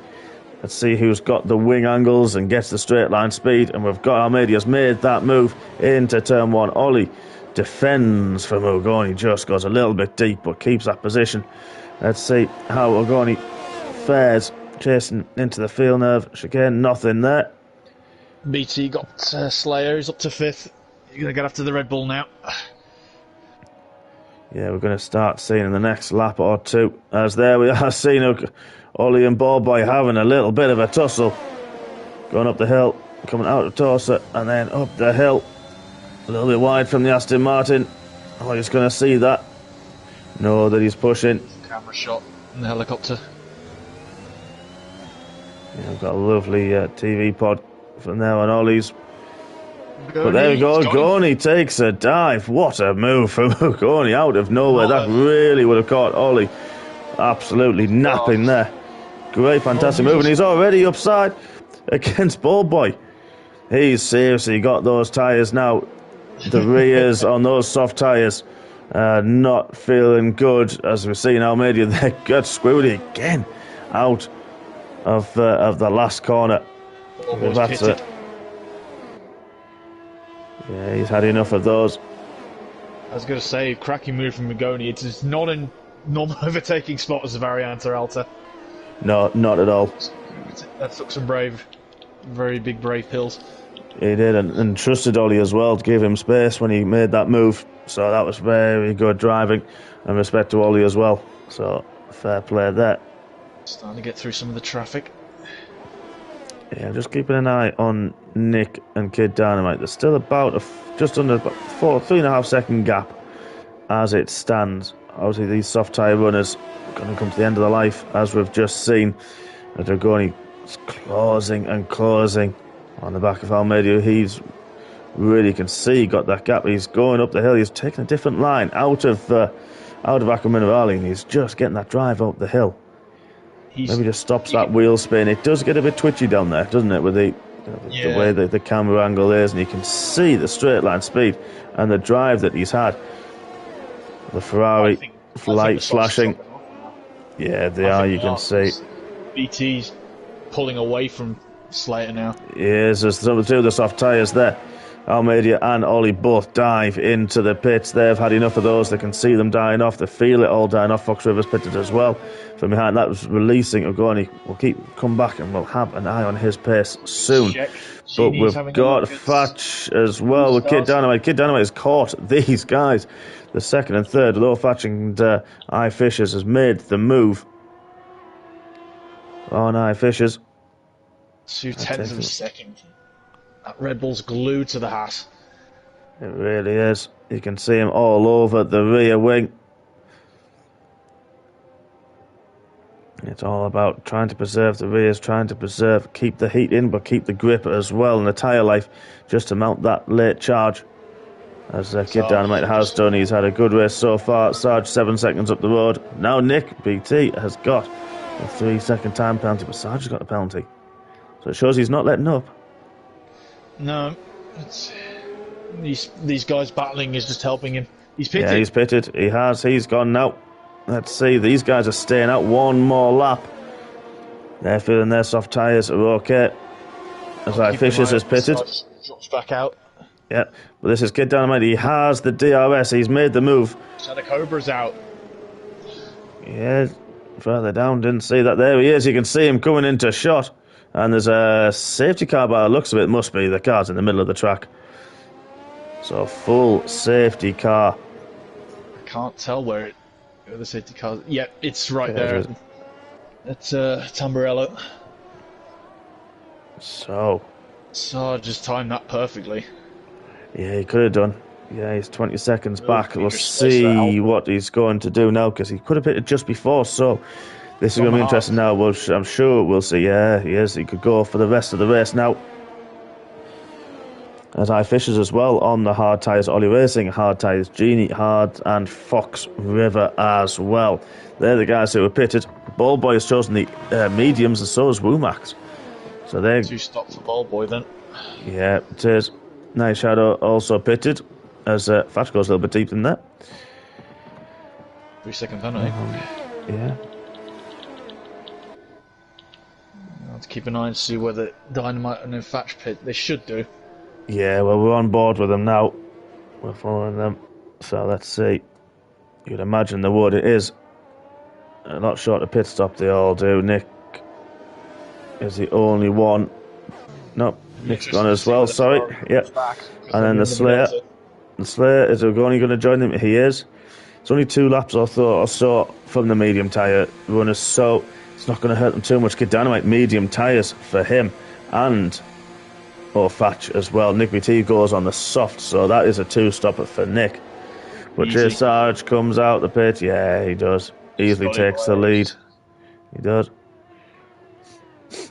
A: Let's see who's got the wing angles and gets the straight line speed. And we've got Almedia's made that move into turn 1. Ollie defends from Ugoni, just goes a little bit deep, but keeps that position. Let's see how Ugoni fares. Chasing into the field nerve. Chicane, nothing there.
B: BT got Slayer, he's up to 5th. You're going to get after the Red Bull now.
A: Yeah, we're going to start seeing in the next lap or two. As there we are seeing Ollie and Ballboy having a little bit of a tussle. Going up the hill, coming out of Torsa, and then up the hill. A little bit wide from the Aston Martin. Oh, he's going to see that. Know that he's pushing.
B: Camera shot in the helicopter.
A: Yeah, I've got a lovely TV pod from there on Ollie's. But there we go, Ogoni takes a dive. What a move from Ogoni out of nowhere. That really would have caught Ollie. Absolutely napping there. Great, fantastic move. And he's already upside against Ballboy. He's seriously got those tyres now. The rears on those soft tyres not feeling good. As we've seen Almeida, they got screwed again out of the last corner. That's it. Yeah, he's had enough of those.
B: I was going to say, cracking move from Magoni. It is not a normal overtaking spot as a Variante Alta.
A: No, not at all.
B: That took some very big brave pills.
A: He did, and trusted Ollie as well to give him space when he made that move. So that was very good driving, and respect to Ollie as well. So fair play there.
B: Starting to get through some of the traffic.
A: Yeah, just keeping an eye on Nick and Kid Dynamite. There's still about just under 3.5 second gap as it stands. Obviously, these soft tyre runners are going to come to the end of their life, as we've just seen. And they're going closing and closing on the back of Almeida. He's really can see got that gap. He's going up the hill. He's taking a different line out of Acqua Minerale, and he's just getting that drive up the hill. Maybe just stops that wheel spin. It does get a bit twitchy down there, doesn't it, with the way the camera angle is, and you can see the straight line speed and the drive that he's had. The Ferrari light flashing. Yeah, they are, you can see.
B: BT's pulling away from Slater now.
A: Yes, there's two of the soft tyres there. Almeida and Ollie both dive into the pits. They've had enough of those. They can see them dying off. They feel it all dying off. Fox Rivers pitted as well. From behind that was releasing Ogoni. We'll come back and we'll have an eye on his pace soon. But we've got Fatch as well with Kid Dynamite. Kid Dynamite has caught these guys. The second and third, although Fatch and I Fishers has made the move on I Fishers.
B: 0.2 of a second. That Red Bull's glued to the hat.
A: It really is. You can see him all over the rear wing. It's all about trying to preserve the rears, trying to keep the heat in, but keep the grip as well and the tyre life, just to mount that late charge. As Kid Dynamite has done, he's had a good race so far. Sarge 7 seconds up the road. Now Nick, BT, has got a 3-second time penalty, but Sarge has got a penalty. So it shows he's not letting up.
B: No, These guys battling is just helping him. He's pitted.
A: Yeah, he's pitted. He has. He's gone now. Let's see. These guys are staying out one more lap. They're feeling their soft tyres are okay. As Fishers is pitted.
B: Drops back out.
A: Yeah, but this is Kid Dynamite. He has the DRS. He's made the move.
B: Shadow Cobra's out.
A: Yeah, further down. Didn't see that. There he is. You can see him coming into shot. And there's a safety car by the looks of it. Must be. The car's in the middle of the track. So full safety car.
B: I can't tell where the safety car. Yeah, it's right there. It's Tamburello.
A: So
B: I just timed that perfectly.
A: Yeah, he could have done. Yeah, he's 20 seconds back. We'll see what he's going to do now, because he could have pitted just before. So this is going to be interesting now. I'm sure we'll see. Yeah, he is. He could go for the rest of the race now. As Fishers as well on the hard tyres. Ollie Racing, hard tyres. Genie, hard, and Fox River as well. They're the guys who were pitted. Ball Boy has chosen the mediums, and so has Woomax. So they're
B: 2 stops for Ball Boy then.
A: Yeah, it is. Night Shadow also pitted, as Fatch goes a little bit deep in there.
B: 3-second penalty.
A: Yeah.
B: I'll have to keep an eye and see whether Dynamite and then Fatch pit. They should do.
A: Yeah, well, we're on board with them now. We're following them. So let's see. You'd imagine they would. It is a lot shorter pit stop they all do. Nick is the only one. Nope, Nick's gone as well, sorry. Yeah. And then the Slayer. The Slayer, is only going to join them? He is. It's only 2 laps or so from the medium tyre runners, so it's not going to hurt them too much. Kid Dynamite, medium tyres for him. And Fatch as well. Nick BT goes on the soft, so that is a 2-stopper for Nick. But Jay Sarge comes out the pit. Yeah, he does. Easily takes the lead. He does.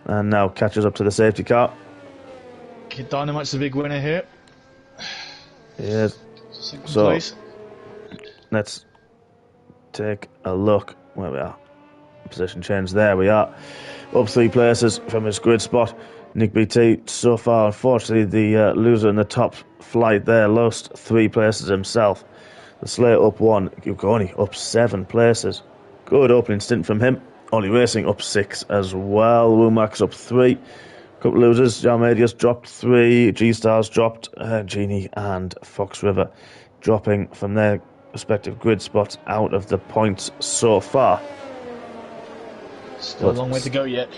A: And now catches up to the safety car.
B: Kid Dynamite's the big winner here.
A: He is. So, let's take a look where we are. Position change. There we are. Up 3 places from his grid spot. Nick BT, so far, unfortunately, the loser in the top flight there, lost 3 places himself. The Slayer up 1, Ugoni up 7 places. Good opening stint from him. Ollie Racing up 6 as well. Woomax up 3. Couple losers. Jarmadius dropped 3. G-Stars dropped. Genie and Fox River dropping from their respective grid spots out of the points so far.
B: Still a long way to go yet.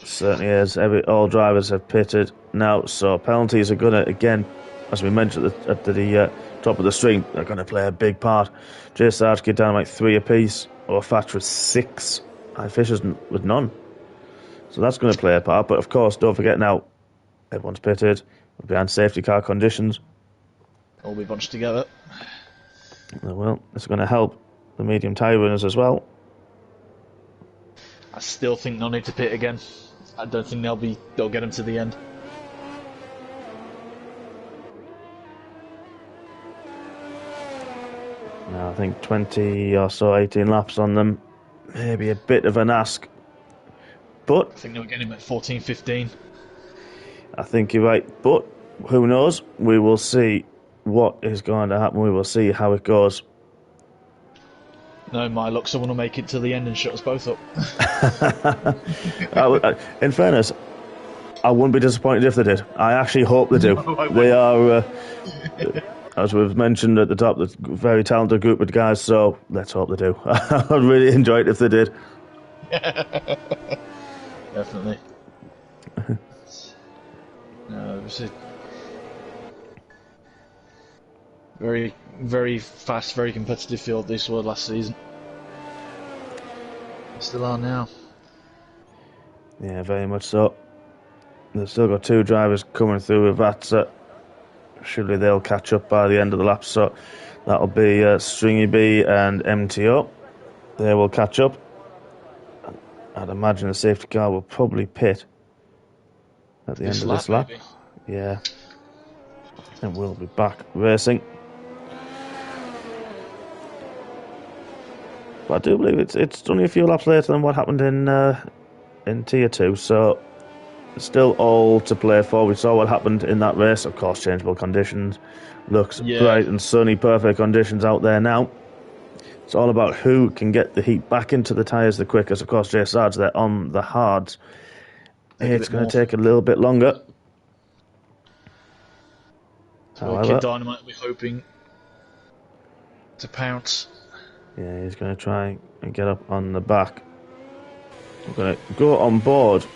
A: Certainly is. All drivers have pitted now, so penalties are going to, again, as we mentioned at the top of the stream, they're going to play a big part. Jay Sarge, Kid Dynamite 3 apiece, or Fatch with 6, Fishers with none. So that's going to play a part, but of course, don't forget now, everyone's pitted, we're behind safety car conditions.
B: All be bunched together.
A: Well, it's going to help the medium tyre runners as well.
B: I still think they'll need to pit again. I don't think they'll get them to the end.
A: Now, I think 20 or so, 18 laps on them. Maybe a bit of an ask. But
B: I think they'll get him at 14, 15.
A: I think you're right. But who knows? We will see what is going to happen. We will see how it goes.
B: No, my luck, someone will make it to the end and shut us both up.
A: In fairness, I wouldn't be disappointed if they did. I actually hope they do. No, they are, as we've mentioned at the top, a very talented group of guys, so let's hope they do. I'd really enjoy it if they did.
B: Definitely. No, it was a very, very fast, very competitive field this was last season. Still are now.
A: Yeah, very much so. They've still got 2 drivers coming through with that. Surely they'll catch up by the end of the lap, so that'll be Stringy B and MTO. They will catch up. I'd imagine the safety car will probably pit at the end of this lap. Maybe. Yeah. And we'll be back racing. But I do believe it's only a few laps later than what happened in Tier 2, so still all to play for. We saw what happened in that race. Of course, changeable conditions. Looks bright and sunny, perfect conditions out there now. It's all about who can get the heat back into the tyres the quickest. Of course, Jay Sarge there on the hards. It's going to take a little bit longer.
B: So Kid Dynamite will be hoping to pounce.
A: Yeah, he's going to try and get up on the back. I'm going to go on board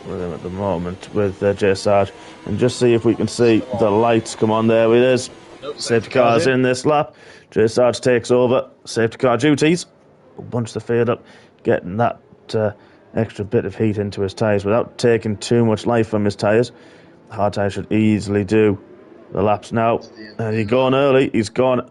A: with him at the moment with Jay Sarge and just see if we can see the lights come on. There it is.
B: Nope,
A: safety car's in this lap. Jay Sarge takes over safety car duties. Bunch the field up, getting that extra bit of heat into his tyres without taking too much life from his tyres. The hard tyres should easily do the laps now. And he's gone early. He's gone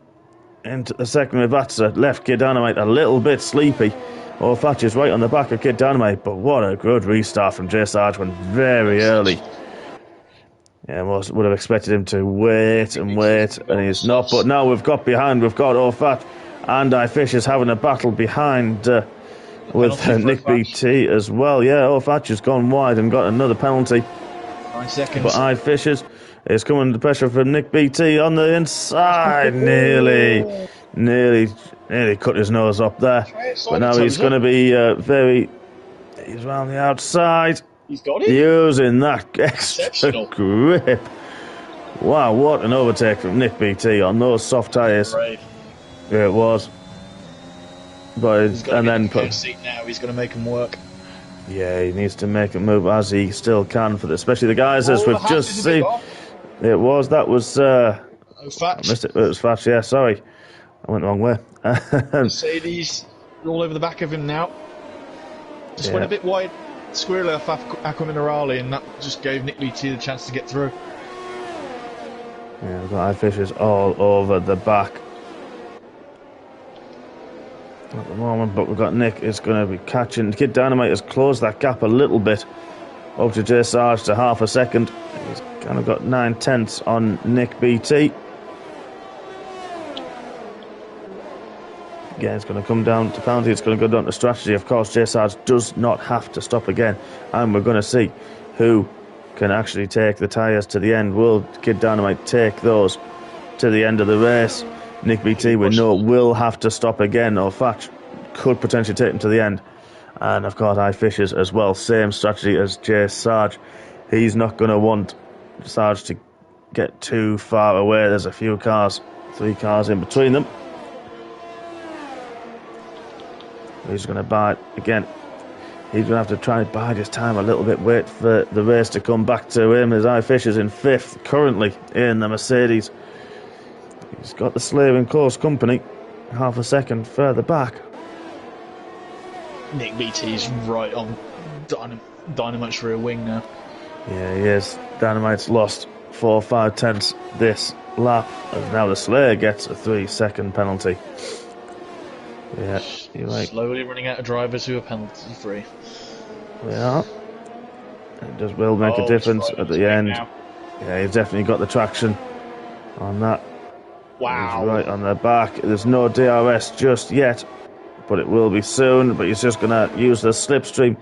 A: into the second with Vatsa. Left Kid Dynamite a little bit sleepy. Thatch is right on the back of Kid Dynamite, but what a good restart from Jay Sarge, went very early. Yeah, most would have expected him to wait, and he's not. But now we've got Fatch and Fish is having a battle behind with Nick BT as well. Yeah, Fatch has gone wide and got another penalty.
B: 9 seconds.
A: But Fishes is coming under pressure from Nick BT on the inside. Nearly cut his nose up there. But now he's going to be he's around the outside.
B: He's got it.
A: Using that extra grip. Wow, what an overtake from Nick BT on those soft tyres. Yeah, it was. But and then
B: seat now. He's going to make him work.
A: Yeah, he needs to make him move as he still can for especially the guys as we've just seen. It was
B: Fatch.
A: I missed it. It was Fatch. Yeah, sorry, I went the wrong way.
B: Mercedes all over the back of him now. Just went a bit wide, squirrely off Aqua Minerale, and that just gave Nick BT the chance to get through.
A: Yeah, we've got Fishes all over the back at the moment, but we've got Nick is going to be catching. Kid Dynamite has closed that gap a little bit up to Jay Sarge to half a second. He's kind of got 9/10 on Nick BT. Again, it's going to come down to penalty. It's going to go down to strategy. Of course, Jay Sarge does not have to stop again, and we're going to see who can actually take the tyres to the end. Will Kid Dynamite take those to the end of the race? Nick BT, we know, will have to stop again, or Fatch could potentially take him to the end. And of course, Fishes as well. Same strategy as Jay Sarge. He's not going to want Sarge to get too far away. There's a few cars, 3 cars in between them. He's going to bide again. He's going to have to try and bide his time a little bit, wait for the race to come back to him. As Fisher's in 5th currently in the Mercedes. He's got the slaving close company half a second further back.
B: Nick BT's right on Dynamite's rear wing now.
A: Yeah, he is. Dynamite's lost 4 or 5 tenths this lap, and now the Slayer gets a 3-second penalty. Yeah, you're right.
B: Slowly running out of drivers who are penalty free.
A: Yeah, it will make a difference at the end. Now. Yeah, he's definitely got the traction on that.
B: Wow.
A: He's right on the back. There's no DRS just yet, but it will be soon. But he's just going to use the slipstream.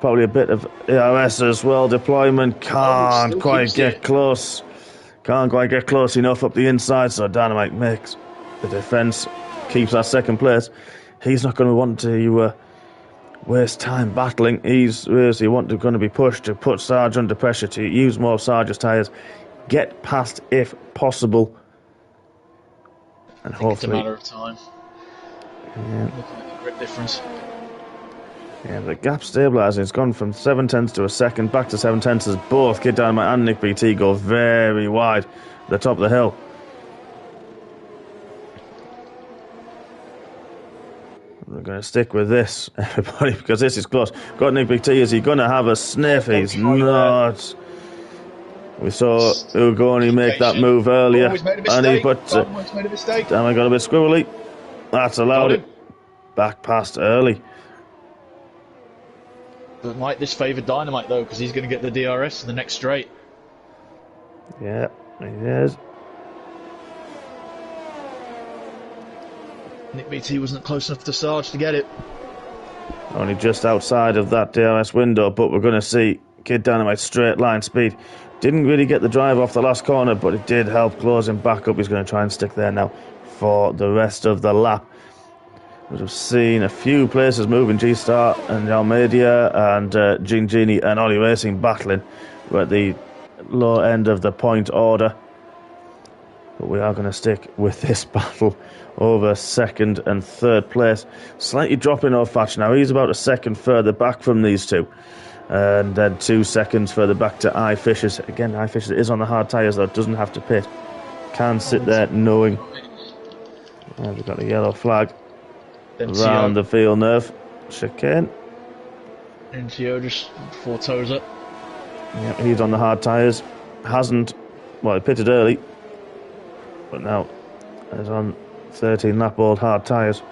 A: Probably a bit of DRS as well. Deployment can't quite get close. Can't quite get close enough up the inside, so Dynamite makes the defence, keeps that second place. He's not going to want to waste time battling. He's going to be pushed to put Sarge under pressure, to use more of Sarge's tyres, get past if possible. And hopefully,
B: it's a matter of time.
A: Yeah.
B: Looking at the grip difference.
A: Yeah, the gap stabilising. It's gone from 7/10 to a second, back to 7/10 as both Kid Dynamite and Nick BT go very wide at the top of the hill. We're going to stick with this, everybody, because this is close. Got Nick BT. Is he going to have a sniff? He's not. We saw Ugoni make that move earlier, and he put. Damn, I got a bit squirrely. That's allowed it. Back past early.
B: But might this favour Dynamite though, because he's going to get the DRS in the next straight.
A: Yeah, he is.
B: Nick BT wasn't close enough to Sarge to get it.
A: Only just outside of that DRS window, but we're going to see Kid Dynamite straight line speed. Didn't really get the drive off the last corner, but it did help close him back up. He's going to try and stick there now for the rest of the lap. We've seen a few places moving. G-Star and Almeida and Gingini and Ollie Racing battling. We're at the low end of the point order. But we are going to stick with this battle over second and third place. Slightly dropping off Fatch now. He's about a second further back from these two. And then 2 seconds further back to I Fishers. Again, I Fishers is on the hard tyres though. Doesn't have to pit. Can sit there knowing. And we've got a yellow flag around the field nerve. Chicane.
B: NCO just 4 toes up.
A: Yep, he's on the hard tyres. Hasn't, well, he pitted early. But now is on 13 lap old hard tyres.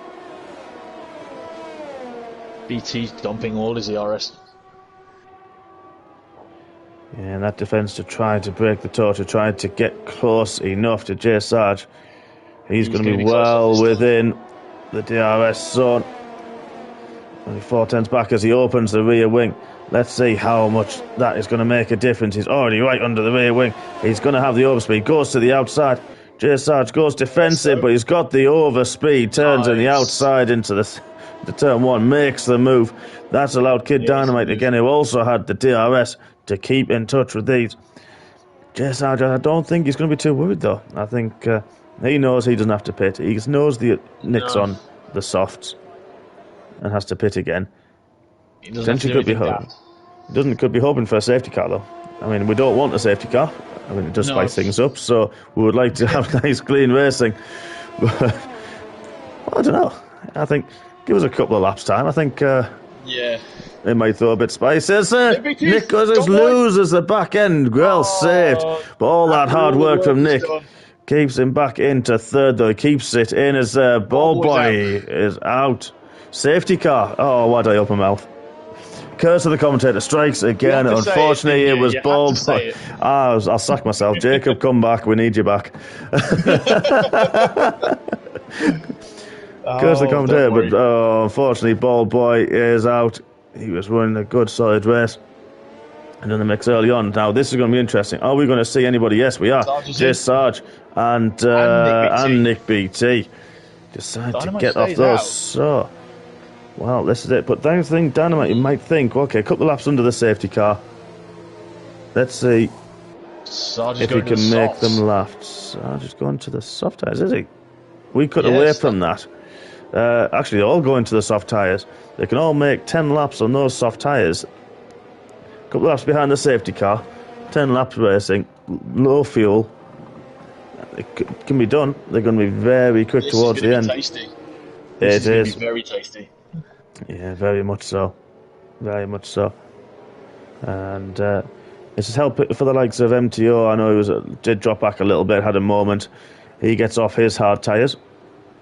B: BT's dumping all his ERS.
A: Yeah, and that defence to try to break the toe, to try to get close enough to Jay Sarge. He's going to be well within the DRS zone. Only 4 tenths back as he opens the rear wing. Let's see how much that is going to make a difference. He's already right under the rear wing. He's going to have the overspeed. Goes to the outside. Jay Sarge goes defensive, but he's got the overspeed. Turns in the outside into the turn 1. Makes the move. That's allowed Kid Dynamite again, who also had the DRS, to keep in touch with these. Jay Sarge, I don't think he's going to be too worried though. I think he knows he doesn't have to pit. He knows the nick's on the softs and has to pit again.
B: He could
A: be hoping for a safety car though. I mean, we don't want a safety car. I mean, it does spice things up, so we would like to have nice clean racing. But well, I don't know. I think give us a couple of laps time. I think they might throw a bit of spice. Nick loses the back end. Well saved. But all that hard work from Nick keeps him back into third, though. He keeps it in as Ball Boy is out. Safety car. Oh, why did I open my mouth? Curse of the commentator strikes again. Unfortunately, it was Ball Boy. I'll sack myself. Jacob, come back. We need you back. Curse the commentator, but unfortunately, Ball Boy is out. He was running a good, solid race. And in the mix early on. Now, this is going to be interesting. Are we going to see anybody? Yes, we are. Jay Sarge and Nick BT decide to get off those. So, well, this is it. But I think Dynamite, you might think, okay, a couple of laps under the safety car. Let's see if he can make them last. Sarge is going to the soft tyres, is he? We cut away from that. Actually, they're all going to the soft tyres. They can all make 10 laps on those soft tyres. A couple of laps behind the safety car. 10 laps racing. Low fuel. It can be done. They're going to be very quick towards the end.
B: Tasty.
A: It is.
B: Very tasty.
A: Yeah, very much so. Very much so. And this is help for the likes of MTO. I know he did drop back a little bit, had a moment. He gets off his hard tyres.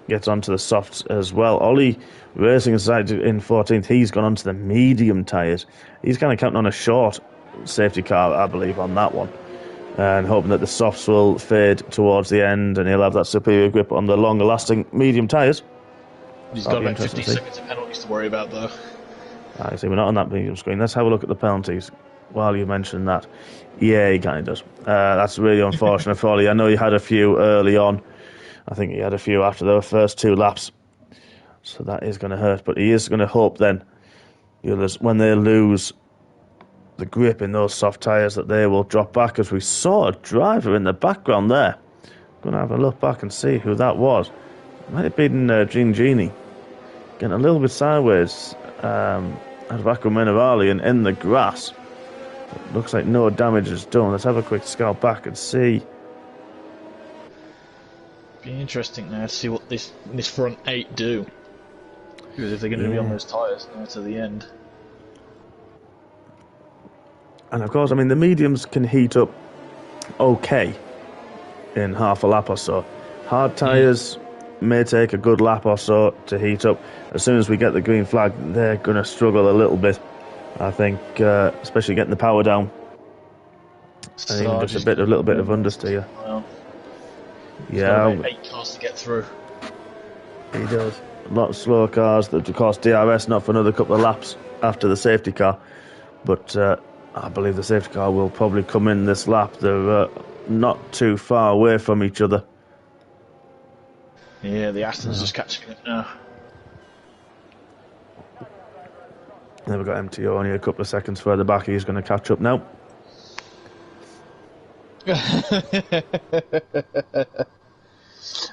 A: Gets onto the softs as well. Ollie Racing inside in 14th. He's gone onto the medium tyres. He's kind of counting on a short safety car, I believe, on that one. And hoping that the softs will fade towards the end and he'll have that superior grip on the longer lasting medium tyres.
B: He's got about 15 seconds of penalties to worry about though.
A: I see, we're not on that medium screen. Let's have a look at the penalties while you mention that. Yeah, he kind of does. That's really unfortunate for Ollie. I know he had a few early on. I think he had a few after the first 2 laps. So that is going to hurt. But he is going to hope then, when they lose the grip in those soft tyres, that they will drop back, as we saw a driver in the background there. Going to have a look back and see who that was. It might have been Gingini. Getting a little bit sideways out of Acqua Minerale and in the grass. It looks like no damage is done. Let's have a quick scout back and see.
B: Be interesting now to see what this front 8 do. Because if they're going to be on those tyres now to the end.
A: And of course, I mean, the mediums can heat up okay in half a lap or so. Hard tyres may take a good lap or so to heat up. As soon as we get the green flag, they're going to struggle a little bit. I think, especially getting the power down. And even just a little bit of understeer.
B: Well,
A: yeah,
B: 8 cars to get through.
A: He does. A lot of slower cars. Of course, DRS not for another couple of laps after the safety car. But I believe the safety car will probably come in this lap. They're not too far away from each other.
B: Yeah, the Aston's just catching it now.
A: Then we've got MTO only a couple of seconds further back. He's going to catch up now.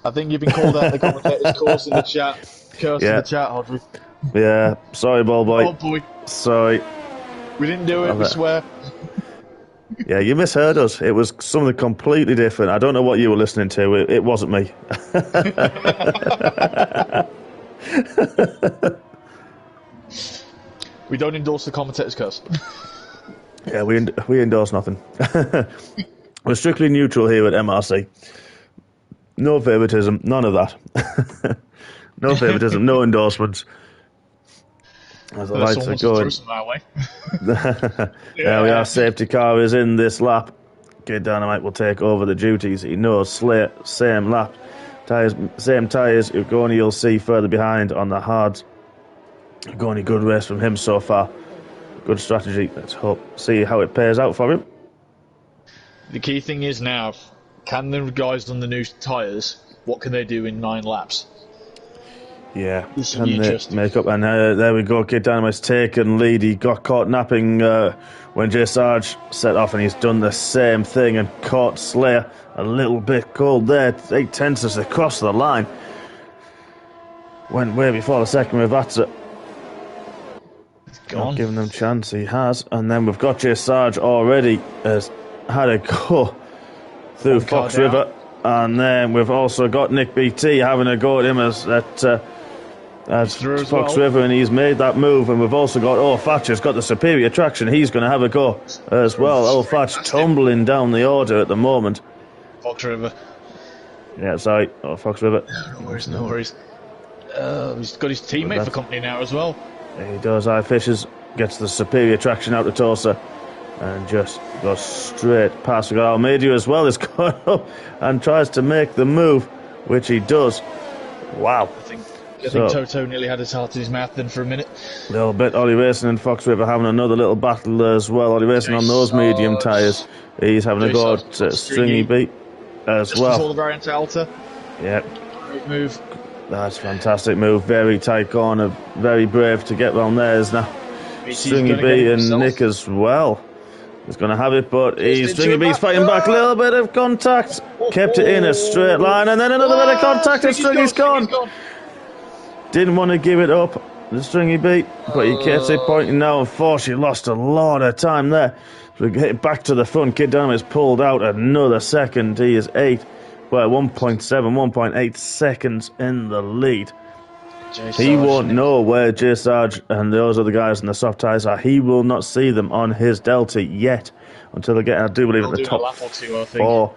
B: I think you've been called out the commentator's course in the chat. Curse in the chat, Hodry.
A: Yeah, sorry, ball boy.
B: Oh boy.
A: Sorry.
B: We didn't do it, we swear.
A: Yeah, you misheard us. It was something completely different. I don't know what you were listening to. It wasn't me.
B: We don't endorse the commentator's curse.
A: Yeah, we endorse nothing. We're strictly neutral here at MRC. No favouritism, none of that. No favouritism, no endorsements. As the lights are going. There we are, safety car is in this lap. Kid Dynamite will take over the duties. He knows Slayer, same lap. Same tyres. Ugoni you'll see further behind on the hards. Ugoni, good race from him so far. Good strategy. Let's see how it pays out for him.
B: The key thing is now, can the guys on the new tyres, what can they do in 9 laps?
A: Yeah, can they make up? And there we go, Kid Dynamite's taken lead. He got caught napping when Jay Sarge set off, and he's done the same thing and caught Slayer a little bit cold there. 8 tenths as they crossed the line. Went way before the second with Vatsa. Not giving them chance, he has. And then we've got Jay Sarge already has had a go through Fox River. And then we've also got Nick BT having a go at him as Fox River, and he's made that move. And we've also got Thatcher's got the superior traction. He's going to have a go as well. Thatch tumbling down the order at the moment.
B: Fox River.
A: Yeah, sorry. Fox River.
B: No worries. He's got his teammate for company now as well.
A: Yeah, he does. Fishers gets the superior traction out of Tosa and just goes straight past. We've got Almeida as well. Is going up and tries to make the move, which he does. Wow.
B: I think Toto nearly had his heart in his mouth then for a minute.
A: A little bit. Ollie Racing and Fox River having another little battle as well. Ollie Racing on those medium tyres. He's having a go at Stringy Beat as well.
B: Just all the variants Alta.
A: Yeah.
B: Great move.
A: That's a fantastic move. Very tight corner. Very brave to get round there. Is now Stringy Beat and Nick as well. He's going to have it, but Stringy Beat's fighting back. A little bit of contact. Kept it in a straight line, and then another bit of contact, and Stringy's gone. Didn't want to give it up, the Stringy Beat, but he kept it pointing now. Unfortunately, lost a lot of time there. So we get back to the front. Kid Dynamite's pulled out another second. He is 1.8 seconds in the lead. He won't know where Jay Sarge and those other guys in the soft tyres are. He will not see them on his Delta yet until they get, I do believe, at the top 4.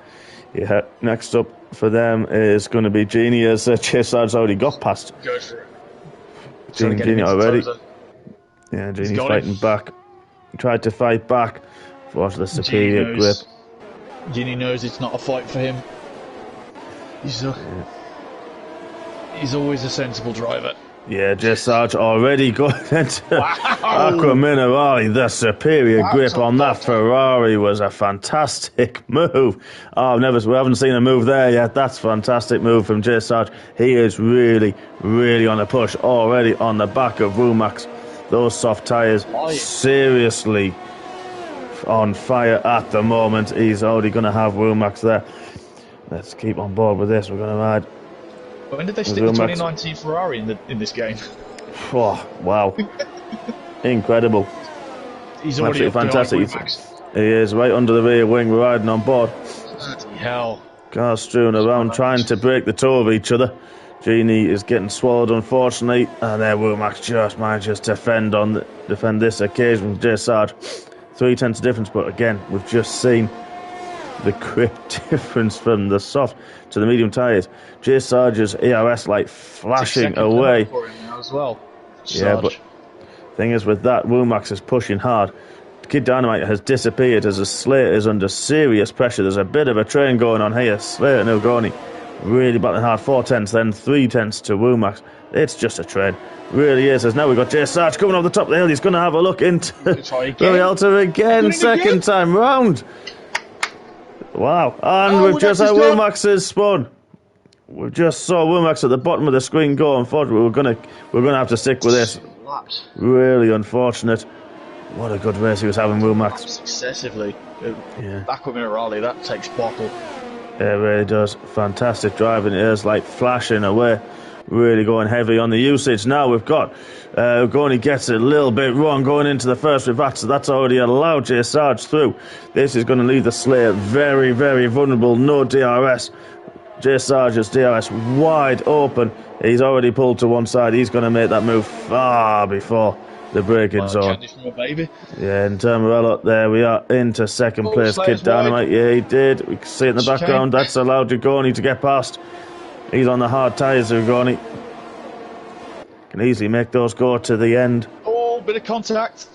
A: Yeah, next up for them is going to be Genie, as Jay Sarge's already got past.
B: Go for it.
A: Genie already. Yeah, Genie's fighting back. Tried to fight back. For the superior grip.
B: Genie knows it's not a fight for him. He's always a sensible driver.
A: Yeah, Jay Sarge already got into Aqua Minerali. The superior grip on that Ferrari was a fantastic move. We haven't seen a move there yet. That's a fantastic move from Jay Sarge. He is really, really on a push already on the back of Rumax. Those soft tyres seriously on fire at the moment. He's already going to have Rumax there. Let's keep on board with this. We're going to ride.
B: When did they stick the 2019 Ferrari in this game?
A: Oh, wow. Incredible.
B: He's already
A: fantastic. He is right under the rear wing. We're riding on board.
B: Bloody hell.
A: Cars strewn around trying to break the toe of each other. Genie is getting swallowed, unfortunately. And there Womack just manages to defend this occasion with Jay Sarge. 3 tenths difference, but again, we've just seen the grip difference from the soft to the medium tyres. Jay Sarge's ERS light flashing away.
B: For him now as well.
A: Yeah, but thing is with that, Womax is pushing hard. Kid Dynamite has disappeared as a Slayer is under serious pressure. There's a bit of a train going on here. Slayer and Ugoni really battling hard. 4 tenths, then 3 tenths to Womack. It's just a train. Really is. As now we've got Jay Sarge coming off the top of the hill. He's going to have a look into Rialta again. Second time round. Wow. And we've just had Womack's spun. We just saw Womack's at the bottom of the screen go. Unfortunately, we're gonna have to stick with this. Really unfortunate. What a good race he was having, Womack.
B: Successively. Back with Raleigh, that takes bottle.
A: It really does. Fantastic driving. It is like flashing away. Really going heavy on the usage. Now we've got Goni gets it a little bit wrong going into the first revat, so that's already allowed Jay Sarge through. This is going to leave the Slayer very, very vulnerable. No DRS. Jay Sarge's DRS wide open. He's already pulled to one side. He's going to make that move far before the braking zone.
B: From a baby.
A: Yeah, and Morello, there we are, into second place. Kid Dynamite, yeah, he did. We can see it in the background. That's allowed Rigoni to get past. He's on the hard tyres, Rigoni. Can easily make those go to the end.
B: Oh, bit of contact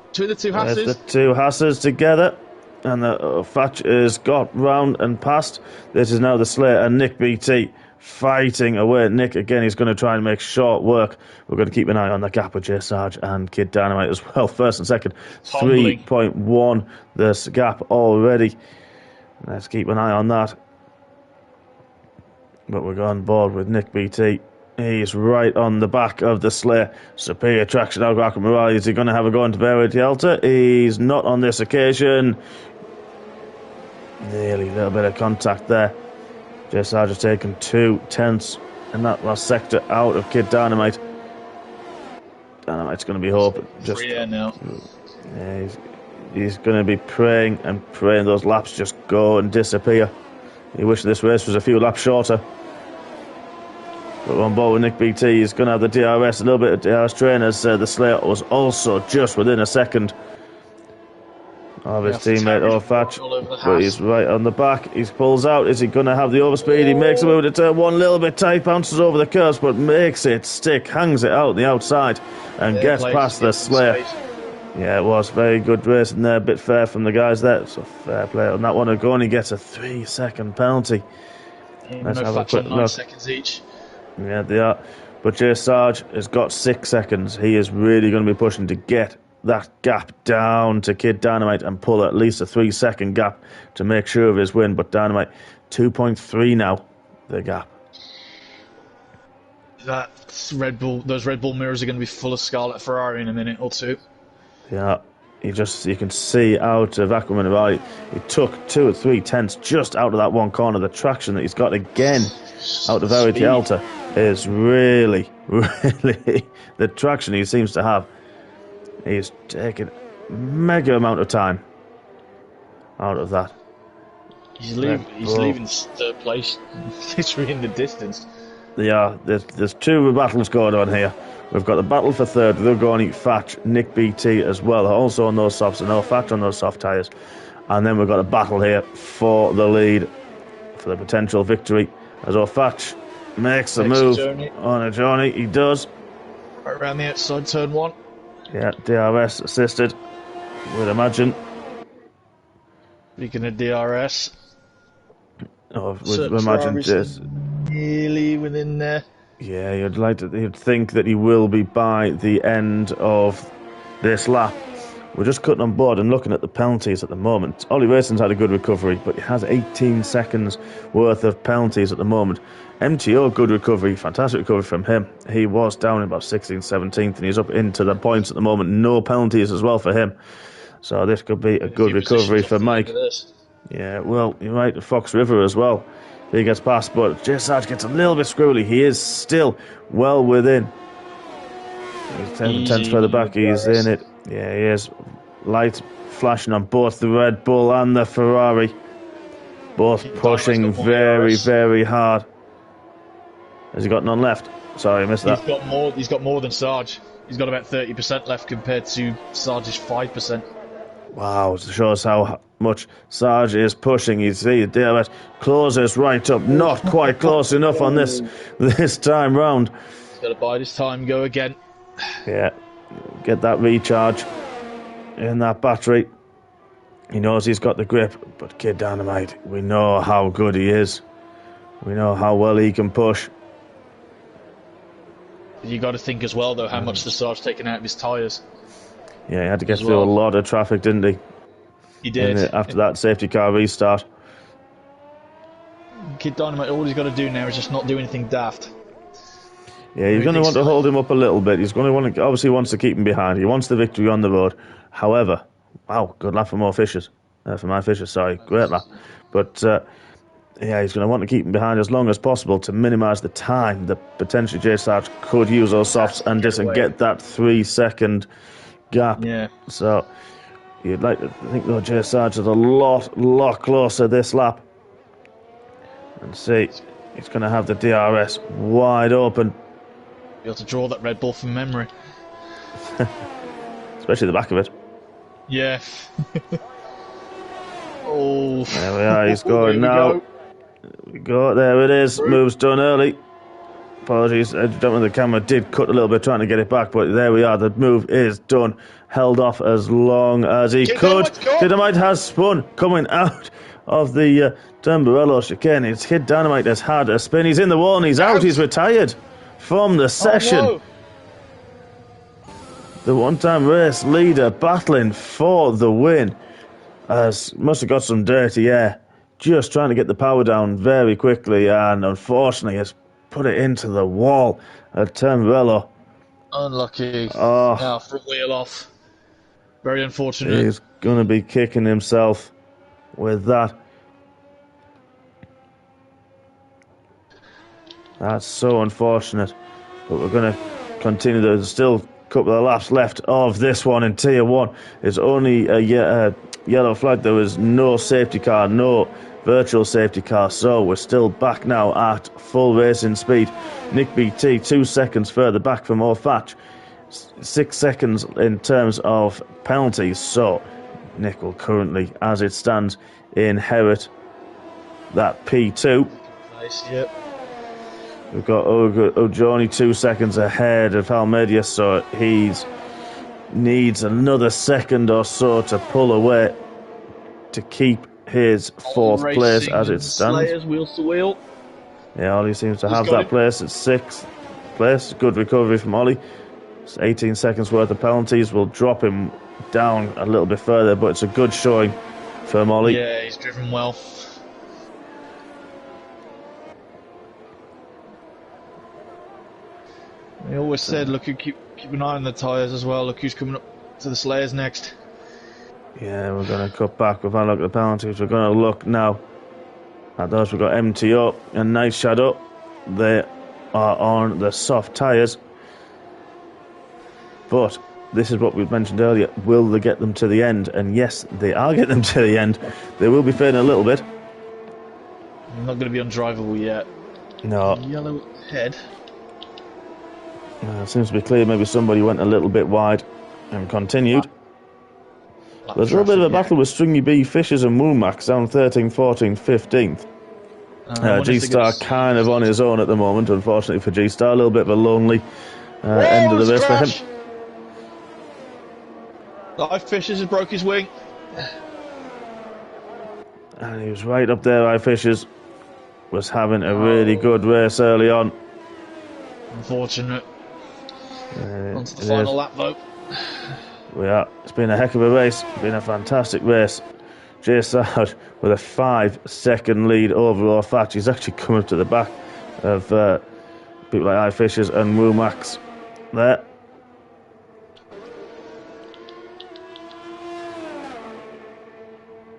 B: between the two Hasses.
A: There's the two Hasses together. And the Thatch has got round and past. This is now the Slayer and Nick BT fighting away. Nick, again, he's going to try and make short work. We're going to keep an eye on the gap with Jay Sarge and Kid Dynamite as well. First and second, 3.1 this gap already. Let's keep an eye on that. But we're on board with Nick BT. He's right on the back of the Slayer. Superior traction. Algarco Morale. Is he going to have a go into Barry Delta? He's not on this occasion. Nearly a little bit of contact there. Jay Sarge has taken 2 tenths in that last sector out of Kid Dynamite. Dynamite's going to be hoping. Just
B: now.
A: Yeah, he's going to be praying and praying those laps just go and disappear. He wishes this race was a few laps shorter. But on board with Nick BT, he's going to have the DRS, a little bit of DRS trainers. The Slayer was also just within a second of his teammate O'Fatch, but he's right on the back. He pulls out. Is he going to have the overspeed? He makes a move to turn one, little bit tight, bounces over the curves, but makes it stick, hangs it out the outside, and gets past the Slayer. Yeah, it was very good racing there, a bit fair from the guys there, so fair play on that one. Agoni gets a 3-second penalty. Let's have a quick look.
B: 9 seconds each.
A: Yeah, they are. But Jay Sarge has got 6 seconds. He is really going to be pushing to get that gap down to Kid Dynamite and pull at least a 3-second gap to make sure of his win. But Dynamite, 2.3 now, the gap.
B: Those Red Bull mirrors are going to be full of Scarlet Ferrari in a minute or two.
A: Yeah, you can see out of Aquaman Valley, he took 2 or 3 tenths just out of that one corner. The traction that he's got again out of Verity Alta is really, really the traction he seems to have. He's taken a mega amount of time out of that.
B: He's leaving third place, literally in the distance.
A: Yeah, there's 2 battles going on here. We've got the battle for third with Ugoni, Fatch, Nick BT as well, also on those softs, and no Fatch on those soft tyres. And then we've got a battle here for the lead, for the potential victory, as Fatch makes a move on a journey. He does.
B: Right around the outside, turn 1.
A: Yeah, DRS assisted, would imagine.
B: Speaking of DRS,
A: would imagine just
B: nearly within there.
A: Yeah, you'd think that he will be by the end of this lap. We're just cutting on board and looking at the penalties at the moment. Ollie Racing's had a good recovery, but he has 18 seconds worth of penalties at the moment. MTO, good recovery, fantastic recovery from him. He was down in about 16th, 17th, and he's up into the points at the moment. No penalties as well for him. So this could be a good recovery for Mike. Yeah, well, you're right, Fox River as well. He gets past, but Jay Sarge gets a little bit screwy. He is still well within. He's 10 tenths further back. He's in it. Yeah, he is. Light flashing on both the Red Bull and the Ferrari. Both pushing very, very hard. Has he got none left? Sorry, I missed that.
B: He's got more than Sarge. He's got about 30% left compared to Sarge's 5%.
A: Wow, it shows how much Sarge is pushing. You see, DRS closes right up. Not quite close enough on this time round.
B: He's got to bide his time, go again.
A: Yeah, get that recharge in that battery. He knows he's got the grip, but Kid Dynamite, we know how good he is. We know how well he can push.
B: You got to think as well, though, how much the Sarge's taken out of his tyres.
A: Yeah, he had to get through a lot of traffic, didn't he?
B: He did.
A: After that safety car restart.
B: Kid Dynamite, all he's got to do now is just not do anything daft.
A: Yeah, he's going to want to hold him up a little bit. He's going to want to, obviously wants to keep him behind. He wants the victory on the road. However, wow, good lap for more Fishers. For my Fishers, sorry. Great lap. But, yeah, he's going to want to keep him behind as long as possible to minimise the time that potentially J Sarge could use those softs and just get that 3 second gap.
B: Yeah.
A: So, you'd like to think, though, J Sarge is a lot closer this lap. And see, he's going to have the DRS wide open.
B: Be able to draw that Red Bull from memory.
A: Especially the back of it.
B: Yeah. Oh.
A: There we are, he's going now. We go, there it is. Move's done early. Apologies, I don't know, the camera did cut a little bit trying to get it back, but there we are, the move is done. Held off as long as he could. Dynamite has spun, coming out of the Tamburello chicane. It's hit Dynamite has had a spin. He's in the wall and he's out. He's retired from the session.
B: Oh, no.
A: The one-time race leader battling for the win. Must have got some dirty air. Just trying to get the power down very quickly, and unfortunately has put it into the wall at Tamburello.
B: Unlucky.
A: Oh.
B: Now front wheel off. Very unfortunate.
A: He's going to be kicking himself with that. That's so unfortunate. But we're going to continue. There's still a couple of laps left of this one in Tier 1. It's only a yellow flag. There was no safety car, no virtual safety car. So we're still back now at full racing speed. Nick BT 2 seconds further back from Orfatch. 6 seconds in terms of penalties. So Nick will currently, as it stands, inherit that P2.
B: Nice, yep.
A: We've got Ojoni 2 seconds ahead of Almeida, so he needs another second or so to pull away to keep his fourth place as it stands.
B: Slayers, wheels to wheel.
A: Yeah, Ollie seems to have that place at 6th place. Good recovery from Ollie. It's 18 seconds worth of penalties will drop him down a little bit further, but it's a good showing for Ollie.
B: Yeah, he's driven well. He always said, look, keep an eye on the tyres as well. Look who's coming up to the Slayers next.
A: Yeah, we're going to cut back. We've had a look at the penalties. We're going to look now at those. We've got MTO and Night Shadow. They are on the soft tyres. But this is what we mentioned earlier. Will they get them to the end? And yes, they are getting them to the end. They will be fading a little bit.
B: Not going to be undrivable yet.
A: No.
B: Yellow head.
A: It seems to be clear. Maybe somebody went a little bit wide and continued. There's a little bit of a battle with Stringy B, Fishers and Moonmax down 13th, 14th, 15th. G-Star kind of on his own at the moment, unfortunately for G-Star. A little bit of a lonely end of the race for him.
B: Live Fishers has broke his wing.
A: And he was right up there. Fishers was having a really good race early on.
B: Unfortunate. On to the final lap though.
A: It's been a heck of a race. It's been a fantastic race. J Sarge with a 5-second lead over Orfatch. He's actually come up to the back of people like iFishers and Woomax there.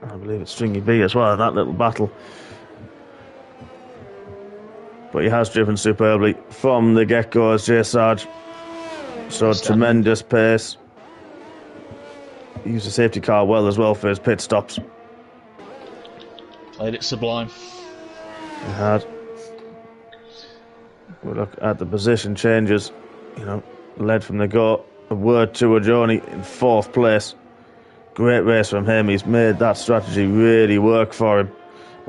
A: I believe it's Stringy B as well, that little battle. But he has driven superbly from the get-go as J Sarge. So tremendous pace. He used a safety car well as well for his pit stops.
B: Played it sublime.
A: He had. We look at the position changes. Led from the go. A word to Ojoni in 4th place. Great race from him. He's made that strategy really work for him.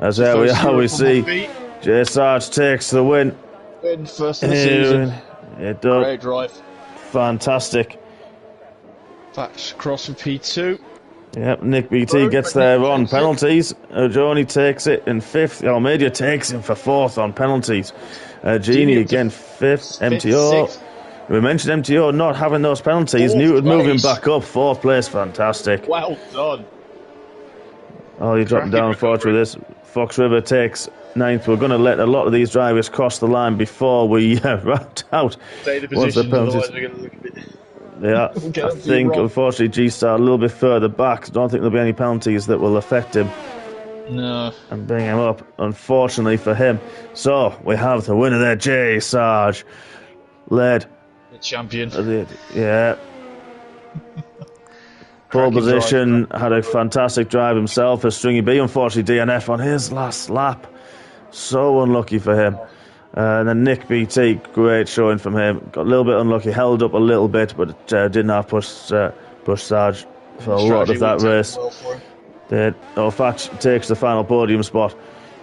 A: As there we see J Sarge takes the win.
B: Win first of the season.
A: It does.
B: Great drive.
A: Fantastic.
B: Fatch cross for P2.
A: Yep, Nick BT gets there on penalties. Joni takes it in 5th. Almeida takes him for 4th on penalties. Genie again 5th. MTO.
B: 6th.
A: We mentioned MTO not having those penalties.
B: 4th
A: Newton moving
B: place.
A: back up. 4th place, fantastic.
B: Well done.
A: Oh, you're dropping down, unfortunately, with this. Fox River takes 9th. We're going to let a lot of these drivers cross the line before we wrapped out.
B: Stay the positions, otherwise we're going to look a bit...
A: Yeah, I think, unfortunately, G-Star a little bit further back. Don't think there'll be any penalties that will affect him.
B: No.
A: And bring him up, unfortunately for him. So, we have the winner there, J. Sarge. Led.
B: The champion.
A: Yeah. Pole position, had a fantastic drive himself as Stringy B. Unfortunately, DNF on his last lap. So unlucky for him. And then Nick BT, great showing from him. Got a little bit unlucky, held up a little bit, but didn't have push Sarge for a lot of that race. Fatch takes the final podium spot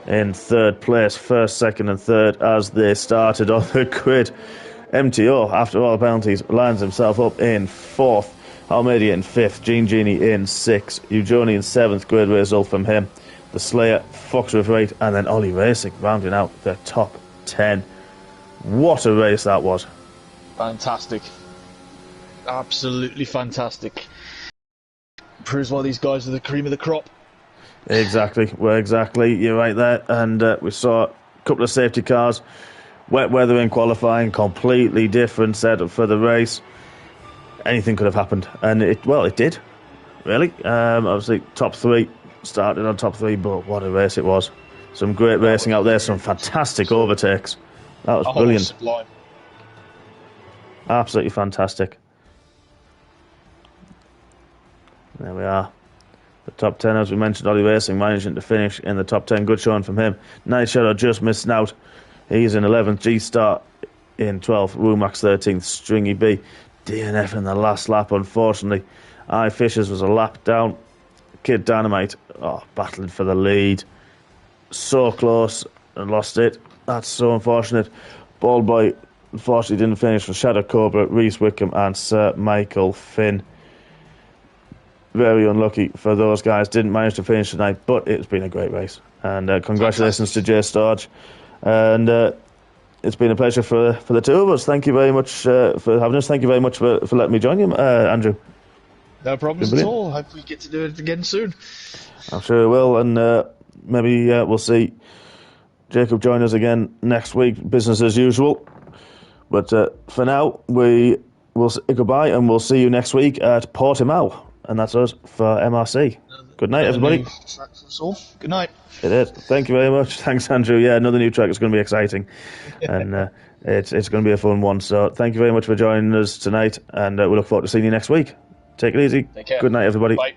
A: in 3rd place, 1st, 2nd and 3rd as they started on the grid. MTO, after all the penalties, lines himself up in 4th. Almeida in 5th, Genie in 6th, Eugenie in 7th, great result from him. The Slayer, Fox River 8, and then Ollie Racing rounding out the top 10. What a race that was.
B: Fantastic. Absolutely fantastic. Proves why these guys are the cream of the crop.
A: Exactly. Well, exactly. You're right there. And we saw a couple of safety cars. Wet weather in qualifying. Completely different setup for the race. Anything could have happened. And it did. Really. Obviously, top 3. Started on top 3, but what a race it was. Some great racing out there. Some fantastic overtakes. That was brilliant.
B: Sublime.
A: Absolutely fantastic. There we are. The top 10, as we mentioned, Ollie Racing managing to finish in the top 10. Good showing from him. Night Shadow just missing out. He's in 11th. G-Star in 12th. Rumax 13th. Stringy B. DNF in the last lap, unfortunately. I Fishers was a lap down. Kid Dynamite, battling for the lead. So close and lost it. That's so unfortunate. Ball Boy, unfortunately, didn't finish for Shadow Cobra, Reese Wickham, and Sir Michael Finn. Very unlucky for those guys. Didn't manage to finish tonight, but it's been a great race. And congratulations to Jay Storge. And it's been a pleasure for the two of us. Thank you very much for having us. Thank you very much for letting me join you, Andrew.
B: No problems at all. Hope we get to do it again soon.
A: I'm sure we will. And maybe we'll see Jacob join us again next week. Business as usual. But for now, we will say goodbye and we'll see you next week at Portimao. And that's us for MRC. Good night, everybody.
B: Good night.
A: It is. Thank you very much. Thanks, Andrew. Yeah, another new track is going to be exciting. And it's going to be a fun one. So thank you very much for joining us tonight. And we look forward to seeing you next week. Take it easy.
B: Take care.
A: Good night, everybody.
B: Bye.